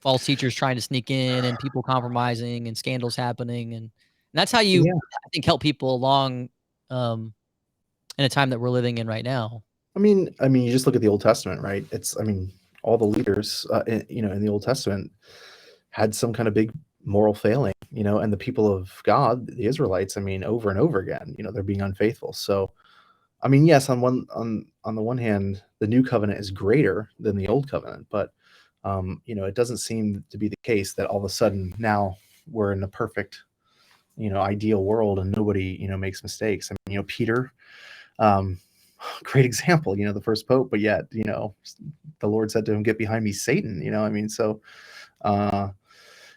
false teachers trying to sneak in and people compromising and scandals happening. And that's how you, Yeah. I think, help people along in a time that we're living in right now. I mean, you just look at the Old Testament, right? All the leaders, in the Old Testament had some kind of big moral failing, and the people of God, the Israelites, over and over again, they're being unfaithful. So, yes, on the one hand, the new covenant is greater than the old covenant, but it doesn't seem to be the case that all of a sudden now we're in a perfect, ideal world and nobody, makes mistakes. Peter, great example, the first pope, but yet, the Lord said to him, "Get behind me, Satan."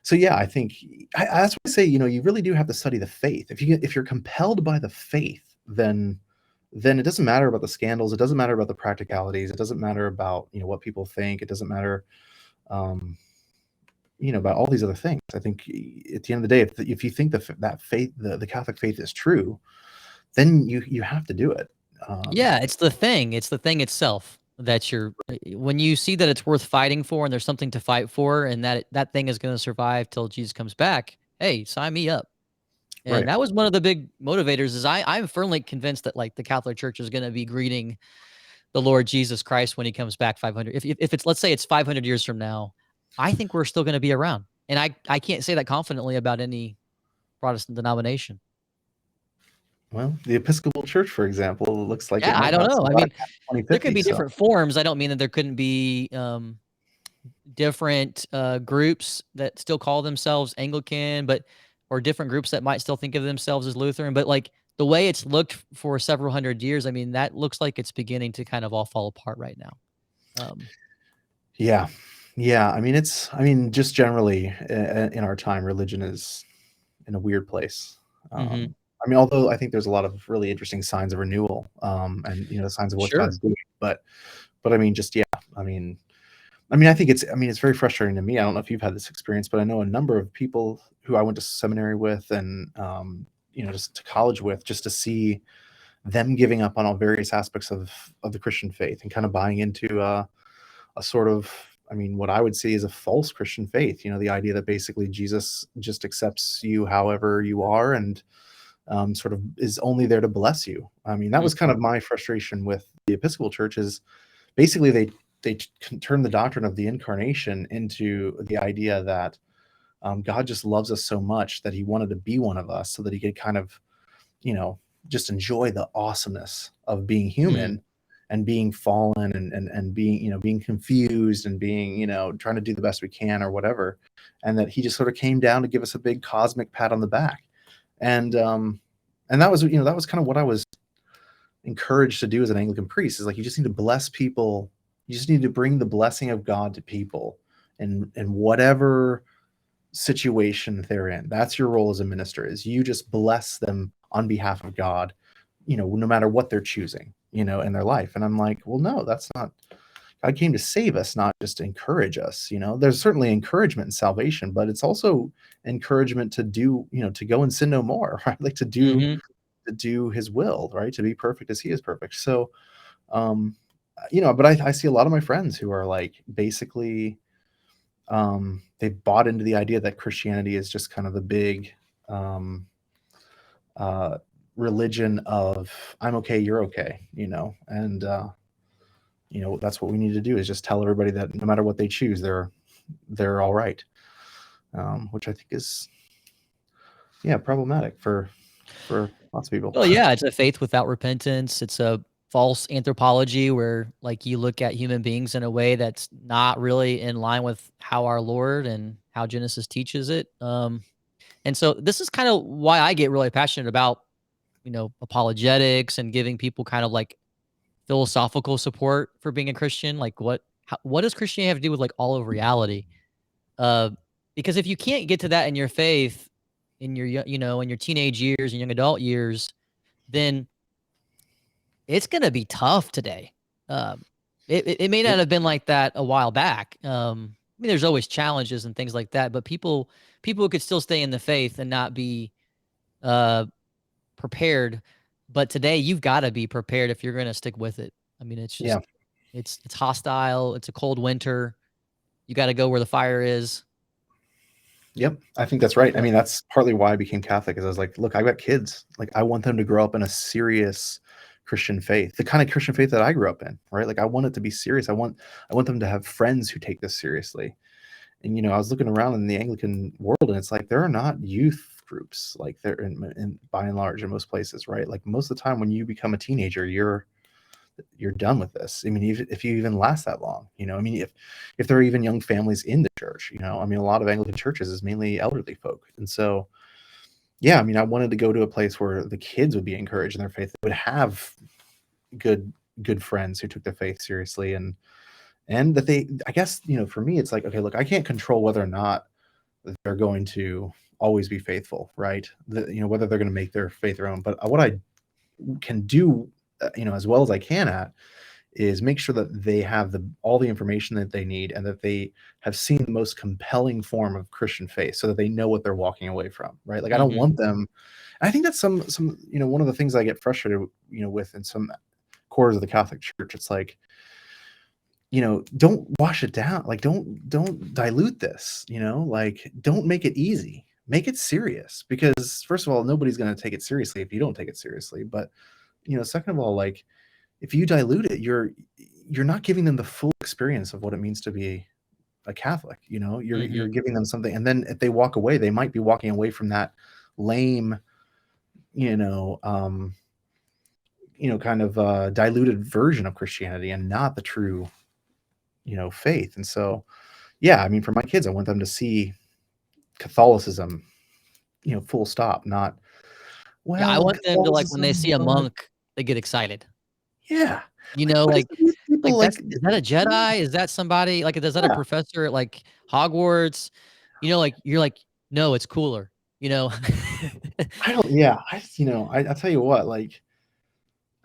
So yeah, I think that's why I say, you really do have to study the faith. If you're compelled by the faith, then it doesn't matter about the scandals. It doesn't matter about the practicalities. It doesn't matter about, what people think. It doesn't matter, about all these other things. I think at the end of the day, if you think that faith, the Catholic faith is true, then you have to do it. Yeah, it's the thing. It's the thing itself that when you see that it's worth fighting for and there's something to fight for and that thing is going to survive till Jesus comes back. Hey, sign me up. And Right. that was one of the big motivators is I'm firmly convinced that like the Catholic Church is going to be greeting the Lord Jesus Christ when he comes back 500. If it's, let's say it's 500 years from now, I think we're still going to be around. And I can't say that confidently about any Protestant denomination. Well, the Episcopal Church, for example, looks like it Yeah, I might don't not know. I survive mean, past there could 2050. be So different forms. I don't mean that there couldn't be different groups that still call themselves Anglican, or different groups that might still think of themselves as Lutheran. But like the way it's looked for several hundred years, I mean, that looks like it's beginning to kind of all fall apart right now. yeah, yeah. Just generally in our time, religion is in a weird place. Mhm. Although I think there's a lot of really interesting signs of renewal, and signs of what Sure. God's doing. But just yeah. I mean, I think it's very frustrating to me. I don't know if you've had this experience, but I know a number of people who I went to seminary with and just to college with, just to see them giving up on all various aspects of the Christian faith and kind of buying into a sort of, what I would see is a false Christian faith. The idea that basically Jesus just accepts you however you are and sort of is only there to bless you. That was kind of my frustration with the Episcopal Church is basically they turn the doctrine of the incarnation into the idea that God just loves us so much that he wanted to be one of us so that he could kind of, just enjoy the awesomeness of being human and being fallen and being, being confused and being, trying to do the best we can or whatever. And that he just sort of came down to give us a big cosmic pat on the back. And that was, that was kind of what I was encouraged to do as an Anglican priest is like, you just need to bless people. You just need to bring the blessing of God to people and whatever situation they're in. That's your role as a minister is you just bless them on behalf of God, no matter what they're choosing, in their life. And I'm like, well, no, that's not, God came to save us, not just to encourage us. There's certainly encouragement in salvation, but it's also encouragement to do, to go and sin no more, right? Like to do his will, right? To be perfect as he is perfect. So, but I see a lot of my friends who are like, basically, they bought into the idea that Christianity is just kind of the big, religion of I'm okay, you're okay, and that's what we need to do is just tell everybody that no matter what they choose, they're all right, which I think is problematic for lots of people. Well, yeah, it's a faith without repentance. It's a false anthropology where like you look at human beings in a way that's not really in line with how our Lord and how Genesis teaches it. And so this is kind of why I get really passionate about, apologetics and giving people kind of like philosophical support for being a Christian. Like what does Christianity have to do with like all of reality? Uh, because if you can't get to that in your faith, in your in your teenage years and young adult years, then it's gonna be tough today. Um, It may not have been like that a while back. I mean, there's always challenges and things like that, but people could still stay in the faith and not be prepared. But today, you've got to be prepared if you're going to stick with it. I mean, it's Yeah. just it's hostile. It's a cold winter. You got to go where the fire is. Yep, I think that's right. I Yeah. mean, that's partly why I became Catholic, is I was like, look, I've got kids. Like, I want them to grow up in a serious Christian faith, the kind of Christian faith that I grew up in, right? Like, I want it to be serious. I want them to have friends who take this seriously. And I was looking around in the Anglican world, and it's like there are not youth groups like there in by and large in most places, right? Like most of the time when you become a teenager, you're done with this. I mean, if you even last that long, I mean, if there are even young families in the church, I mean, a lot of Anglican churches is mainly elderly folk. And so, yeah, I mean, I wanted to go to a place where the kids would be encouraged in their faith, would have good friends who took the faith seriously, and that they, I guess, for me, it's like, okay, look, I can't control whether or not they're going to always be faithful, right? Whether they're going to make their faith their own. But what I can do, as well as I can at, is make sure that they have all the information that they need, and that they have seen the most compelling form of Christian faith, so that they know what they're walking away from, right? Like, I don't want them. I think that's some one of the things I get frustrated, with in some quarters of the Catholic Church. It's like, don't wash it down. Like, don't dilute this, like, don't make it easy. Make it serious, because first of all, nobody's going to take it seriously if you don't take it seriously. But, second of all, like, if you dilute it, you're not giving them the full experience of what it means to be a Catholic. You're giving them something, and then if they walk away, they might be walking away from that lame, kind of diluted version of Christianity, and not the true, faith. And so, yeah, I mean, for my kids, I want them to see Catholicism, full stop, not, Yeah, I well, want them to, like, when they Catholicism, see a but monk, they get excited. yeah, what is Like it with people like, is that a Jedi? Is that somebody like, is that a yeah, professor at, like, Hogwarts? Like, you're like, "No, it's cooler," you know? I don't, yeah, I tell you what, like,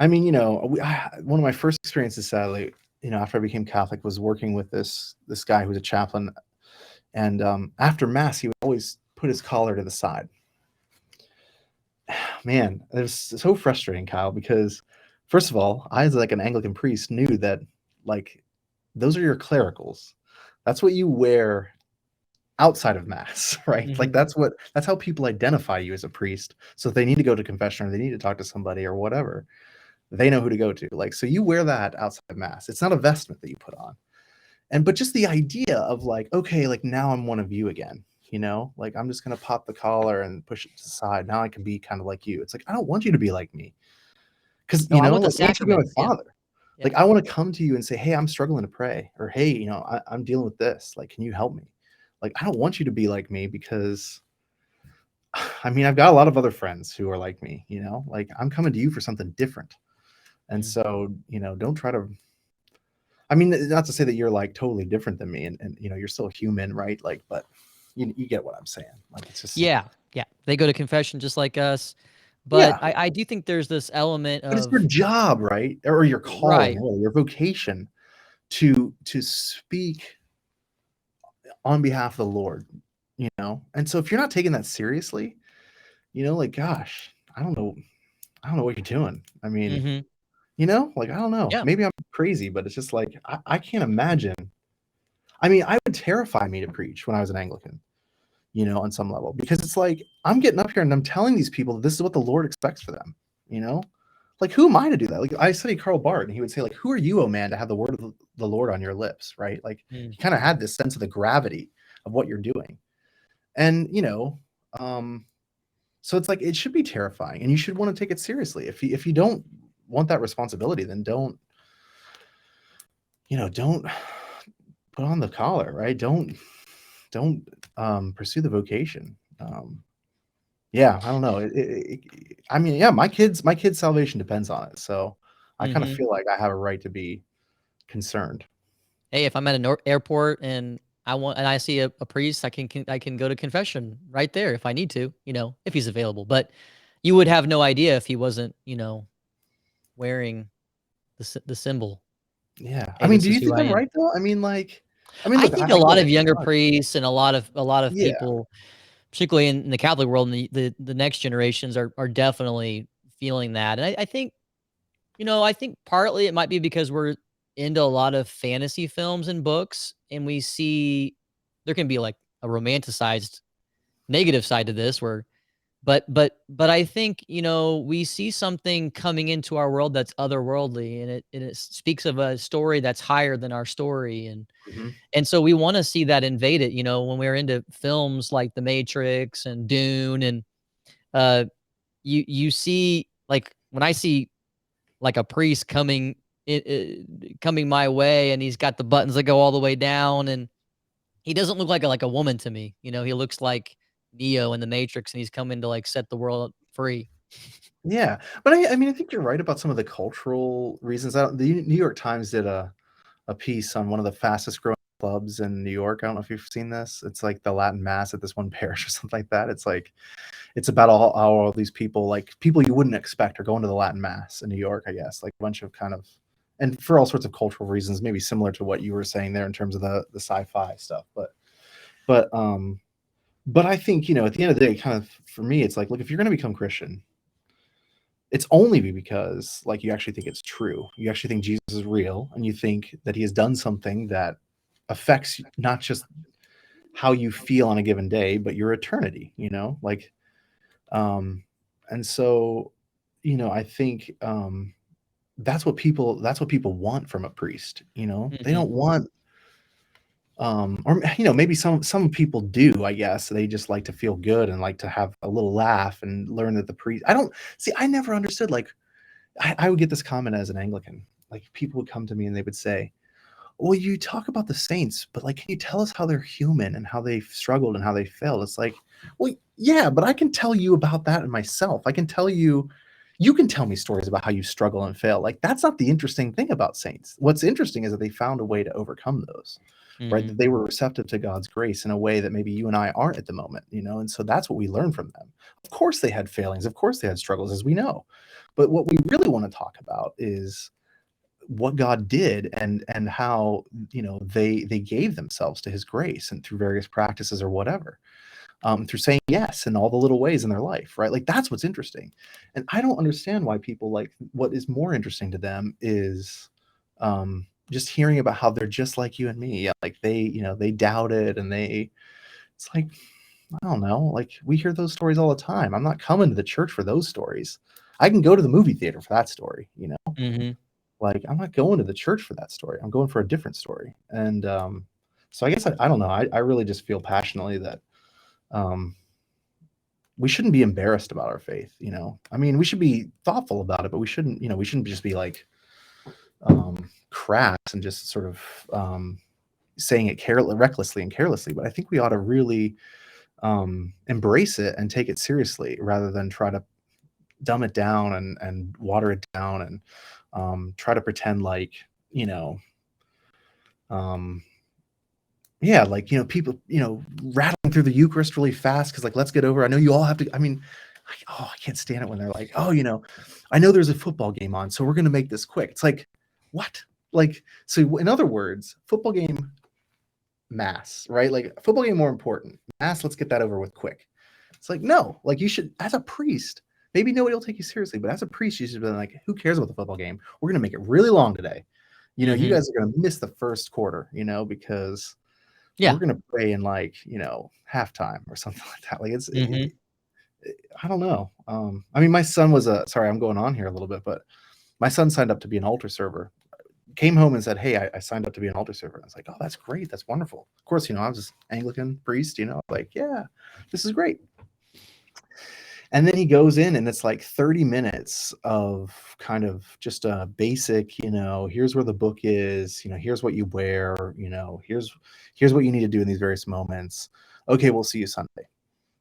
I mean, one of my first experiences, sadly, after I became Catholic, was working with this guy who was a chaplain, and after mass, he would always put his collar to the side. Man, it was so frustrating, Kyle, because first of all, I, as like an Anglican priest, knew that, like, those are your clericals. That's what you wear outside of mass, right? Like, Mhm. that's how people identify you as a priest. So if they need to go to confession, or they need to talk to somebody or whatever, they know who to go to. Like, so you wear that outside of mass. It's not a vestment that you put on. But just the idea of, like, okay, like, now I'm one of you again, like, I'm just gonna pop the collar and push it to the side. Now I can be kind of like you. It's like, I don't want you to be like me, because, No, I want the like, I want you to be my sacraments, yeah, father. yeah. Like, I want to come to you and say, hey, I'm struggling to pray, or hey, I'm dealing with this. Like, can you help me? Like, I don't want you to be like me, because I mean, I've got a lot of other friends who are like me, like, I'm coming to you for something different. And Mm. so, don't try to, I mean, not to say that you're, like, totally different than me, and you're still human, right? Like, but you get what I'm saying. Like, it's just, Yeah, yeah, they go to confession just like us, but yeah, I do think there's this element but it's your of job, right? Or your calling, right. really, your vocation, to speak on behalf of the Lord, And so if you're not taking that seriously, like, gosh, I don't know what you're doing. I mean, Mhm. like, I don't know. Yeah. Maybe I'm crazy, but it's just like, I can't imagine. I mean, I would terrify me to preach when I was an Anglican, on some level, because it's like, I'm getting up here and I'm telling these people that this is what the Lord expects for them, you know? Like, who am I to do that? Like, I studied Karl Barth, and he would say, like, who are you, oh man, to have the word of the Lord on your lips, right? Like, Mm. he kind of had this sense of the gravity of what you're doing. And, so it's like, it should be terrifying, and you should want to take it seriously. If you don't want that responsibility, then don't put on the collar, right? Don't pursue the vocation. Yeah, I don't know. I mean, yeah, my kid's salvation depends on it. So I kind of Mhm. feel like I have a right to be concerned. Hey, if I'm at an airport and I see a priest, I can go to confession right there if I need to, if he's available. But you would have no idea if he wasn't, wearing the symbol. Yeah. I Hey, mean, this do is you who think I I'm am. right though? I Look, think a I lot get of it. younger Come on. priests and a lot of Yeah. people, particularly in the Catholic world and the next generations are definitely feeling that. And I think, I think partly it might be because we're into a lot of fantasy films and books, and we see there can be like a romanticized negative side to this where but I think, we see something coming into our world that's otherworldly, and it speaks of a story that's higher than our story, Mhm. and so we wanna see that invade it, when we're into films like The Matrix and Dune and, uh, you see like, when I see, like, a priest coming my way, and he's got the buttons that go all the way down, and he doesn't look like a woman to me, he looks like Neo in The Matrix, and he's coming to, like, set the world free. Yeah. But I think you're right about some of the cultural reasons. The New York Times did a piece on one of the fastest growing clubs in New York. I don't know if you've seen this. It's like the Latin Mass at this one parish or something like that. It's about all these people, like people you wouldn't expect are going to the Latin Mass in New York, I guess. Like a bunch of kind of, and for all sorts of cultural reasons, maybe similar to what you were saying there in terms of the sci-fi stuff. But but I think, at the end of the day, kind of for me, it's like, look, if you're going to become Christian, it's only because like you actually think it's true. You actually think Jesus is real, and you think that he has done something that affects not just how you feel on a given day, but your eternity, like um and so, I think that's what people want from a priest. They Mhm. don't want or maybe some people do, I guess. They just like to feel good and like to have a little laugh and learn that the priest I don't see. I never understood, like, I would get this comment as an Anglican. Like people would come to me and they would say, "Well, you talk about the saints, but like, can you tell us how they're human and how they've struggled and how they failed?" It's like, well, yeah, but I can tell you about that in myself. I can tell you, you can tell me stories about how you struggle and fail. Like that's not the interesting thing about saints. What's interesting is that they found a way to overcome those, right? That Mhm. they were receptive to God's grace in a way that maybe you and I aren't at the moment, and so that's what we learn from them. Of course, they had failings. Of course, they had struggles, as we know. But what we really want to talk about is what God did and how they gave themselves to His grace and through various practices or whatever, through saying yes in all the little ways in their life, right? Like that's what's interesting, and I don't understand why people like what is more interesting to them is just hearing about how they're just like you and me. Yeah, like they doubted and it's like I don't know, like we hear those stories all the time. I'm not coming to the church for those stories. I can go to the movie theater for that story. Mhm. Like, I'm not going to the church for that story. I'm going for a different story. And so I guess I don't know. I really just feel passionately that um, we shouldn't be embarrassed about our faith. I mean, we should be thoughtful about it, but we shouldn't just be like crass and just sort of saying it recklessly and carelessly. But I think we ought to really embrace it and take it seriously rather than try to dumb it down and water it down and try to pretend like, you know, um, yeah, like, people, rattling through the Eucharist really fast because, like, let's get over. I know you all have to. I mean, I can't stand it when they're like, oh, I know there's a football game on, so we're going to make this quick. It's like, what? Like, so in other words, football game, mass, right? Like, football game more important. Mass, let's get that over with quick. It's like, no, like you should, as a priest, maybe nobody will take you seriously, but as a priest, you should be like, who cares about the football game? We're going to make it really long today. You Mhm. guys are going to miss the first quarter, because we're Yeah. going to pray in like, halftime or something like that. Like Mhm. I don't know. I mean, my son was sorry, I'm going on here a little bit, but my son signed up to be an altar server, came home and said, "Hey, I signed up to be an altar server." And I was like, "Oh, that's great. That's wonderful." Of course, I was this Anglican priest, like, yeah, this is great. And then he goes in and it's like 30 minutes of kind of just a basic, here's where the book is, here's what you wear, here's what you need to do in these various moments. Okay, we'll see you Sunday.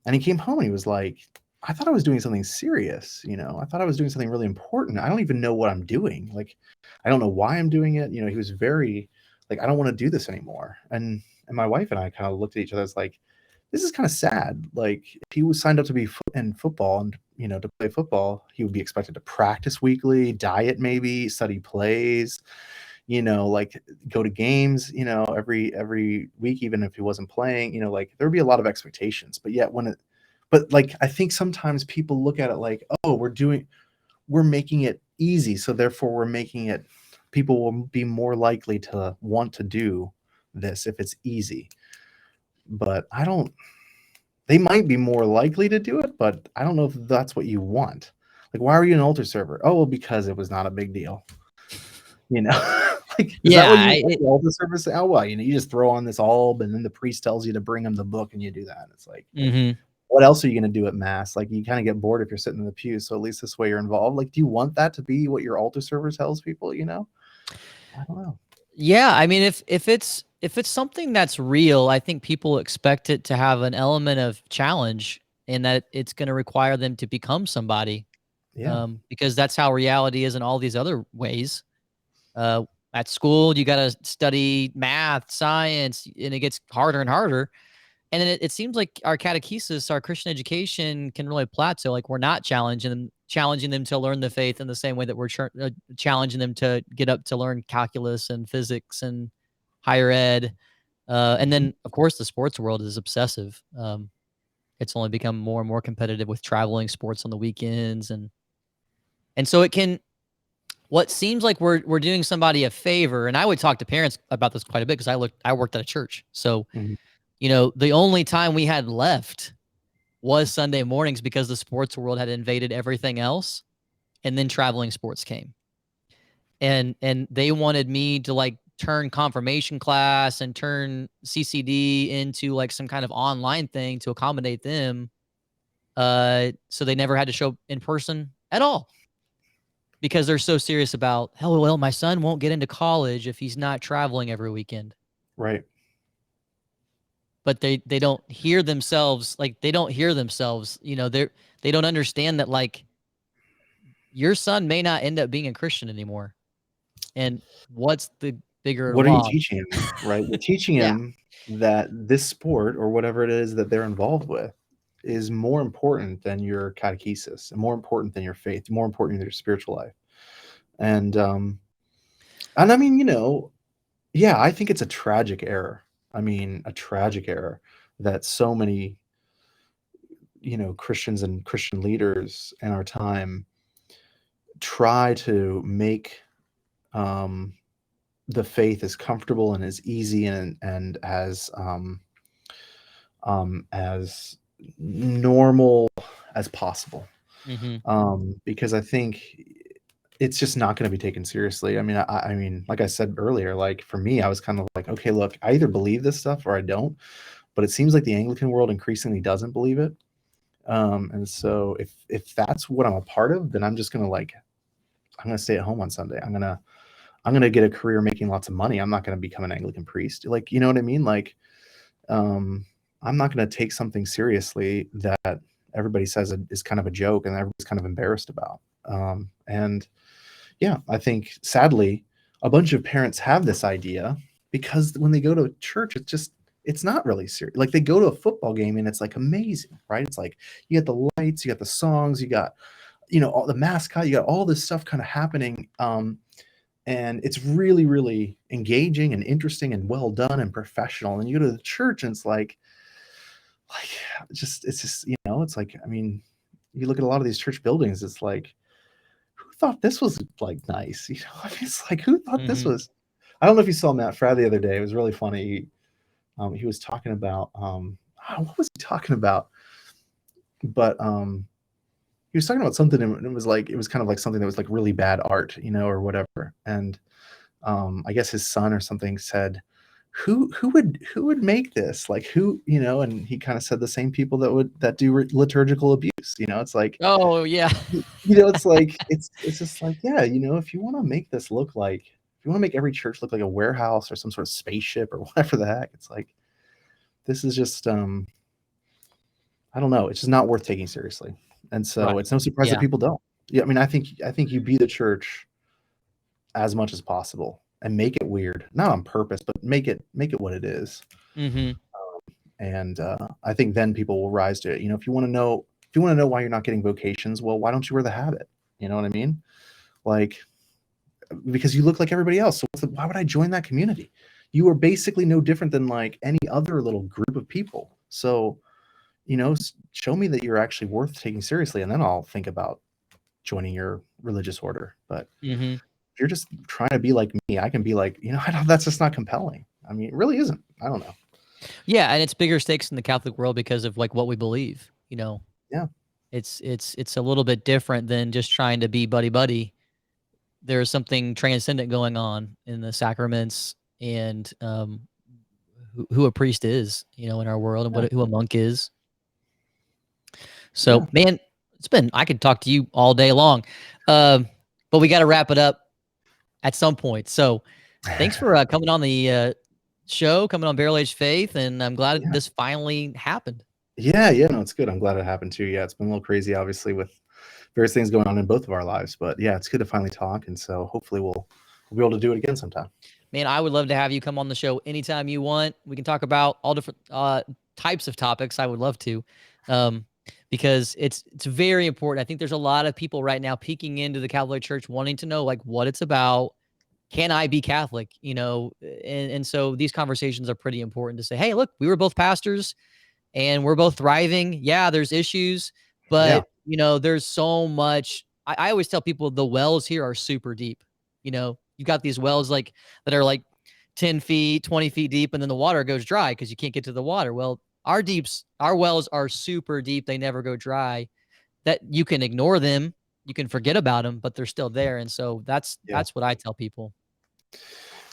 And he came home and he was like, I thought I was doing something serious, I thought I was doing something really important. I don't even know what I'm doing. Like, I don't know why I'm doing it. He was very like, I don't want to do this anymore. And my wife and I kind of looked at each other as like, this is kind of sad. Like, if he was signed up to be in football and, to play football, he would be expected to practice weekly, diet maybe, study plays, like go to games, every week, even if he wasn't playing, like there would be a lot of expectations. But yet but like, I think sometimes people look at it like, oh, we're making it easy. So therefore people will be more likely to want to do this if it's easy. But they might be more likely to do it, but I don't know if that's what you want. Like, why are you an altar server? Oh, well, because it was not a big deal. Like, is that what you want the altar server say? Oh, well, you just throw on this alb and then the priest tells you to bring him the book and you do that. It's like, what else are you going to do at mass? Like, you kind of get bored if you're sitting in the pew. So at least this way you're involved. Like, do you want that to be what your altar server tells people? I don't know. Yeah, I mean, if it's something that's real, I think people expect it to have an element of challenge, and that it's going to require them to become somebody. Yeah. Because that's how reality is in all these other ways. At school, you got to study math, science, and it gets harder and harder. And then it seems like our catechesis, our Christian education, can really plateau. Like, we're not challenging them to learn the faith in the same way that we're challenging them to get up to learn calculus and physics and higher ed. And then, of course, the sports world is obsessive. It's only become more and more competitive with traveling sports on the weekends, and so it can. What seems like we're doing somebody a favor, and I would talk to parents about this quite a bit because I worked at a church, so. The only time we had left was Sunday mornings because the sports world had invaded everything else, and then traveling sports came. And they wanted me to like turn confirmation class and turn CCD into like some kind of online thing to accommodate them. So they never had to show in person at all because they're so serious about, oh, well, my son won't get into college if he's not traveling every weekend. Right. But they don't hear themselves, they don't understand that, like, your son may not end up being a Christian anymore. And what's the bigger What are you loss? teaching him, right? You're teaching him that this sport or whatever it is that they're involved with is more important than your catechesis, and more important than your faith, more important than your spiritual life. And I mean, yeah, I think it's a tragic error. I mean, a tragic error that so many, Christians and Christian leaders in our time try to make the faith as comfortable and as easy and as normal as possible. Because I think it's just not going to be taken seriously. I mean, like I said earlier, like for me, I was kind of like, okay, look, I either believe this stuff or I don't. But it seems like the Anglican world increasingly doesn't believe it. And so if that's what I'm a part of, then I'm just gonna I'm gonna stay at home on Sunday. I'm gonna get a career making lots of money. I'm not gonna become an Anglican priest. Like, you know what I mean? Like, I'm not gonna take something seriously that everybody says is kind of a joke and everybody's kind of embarrassed about. And yeah, I think sadly, a bunch of parents have this idea because when they go to church, it's not really serious. Like, they go to a football game and it's like amazing, right? It's like you got the lights, you got the songs, you got, all the mascot, you got all this stuff kind of happening. And it's really, really engaging and interesting and well done and professional. And you go to the church and it's just, it's like, I mean, you look at a lot of these church buildings, it's like, who thought this was like nice? I mean, it's like, who thought this was, I don't know if you saw Matt Fradd the other day. It was really funny. He was talking about, what was he talking about? But he was talking about something, and it was kind of like something that was like really bad art, or whatever. And I guess his son or something said, who would make this? Like, who, and he kind of said the same people that do liturgical abuse. It's like, oh yeah. It's like, it's just like, yeah, if you want to make this look like, if you want to make every church look like a warehouse or some sort of spaceship or whatever the heck, it's like, this is just, I don't know. It's just not worth taking seriously. And so It's no surprise that people don't. Yeah. I mean, I think you be the church as much as possible and make it weird, not on purpose, but make it what it is. And I think then people will rise to it. If you want to know why you're not getting vocations, well, why don't you wear the habit? You know what I mean? Like, because you look like everybody else. So why would I join that community? You are basically no different than like any other little group of people. So, show me that you're actually worth taking seriously, and then I'll think about joining your religious order. But if you're just trying to be like me, I can be like, that's just not compelling. I mean, it really isn't. I don't know. Yeah, and it's bigger stakes in the Catholic world because of like what we believe. Yeah. It's a little bit different than just trying to be buddy. There's something transcendent going on in the sacraments and who a priest is, in our world, and who a monk is. So, man, I could talk to you all day long, but we got to wrap it up at some point. So, thanks for coming on the show, coming on Barrel Age Faith, and I'm glad this finally happened. Yeah, no, it's good. I'm glad it happened too. Yeah, it's been a little crazy, obviously, with various things going on in both of our lives. But yeah, it's good to finally talk, and so hopefully we'll be able to do it again sometime. Man, I would love to have you come on the show anytime you want. We can talk about all different types of topics. I would love to, because it's very important. I think there's a lot of people right now peeking into the Catholic Church, wanting to know like what it's about. Can I be Catholic? And so these conversations are pretty important to say, hey, look, we were both pastors and we're both thriving. Yeah, there's issues, but there's so much. I always tell people the wells here are super deep. You've got these wells that are like 10 feet, 20 feet deep, and then the water goes dry because you can't get to the water. Well, our wells are super deep. They never go dry. That you can ignore them, you can forget about them, but they're still there. And so that's what I tell people.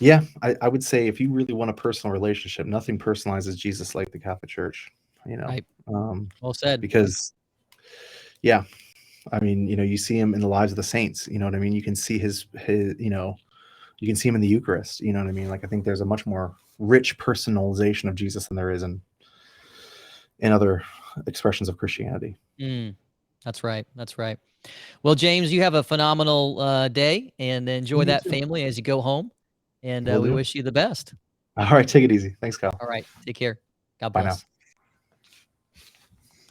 Yeah, I would say if you really want a personal relationship, nothing personalizes Jesus like the Catholic Church. Right. Well said. Because, I mean, you see him in the lives of the saints. You know what I mean? You can see his you can see him in the Eucharist. You know what I mean? Like, I think there's a much more rich personalization of Jesus than there is in other expressions of Christianity. That's right. Well, James, you have a phenomenal day, and enjoy that family as you go home. And we wish you the best. All right. Take it easy. Thanks, Kyle. All right. Take care. God Bye bless. now.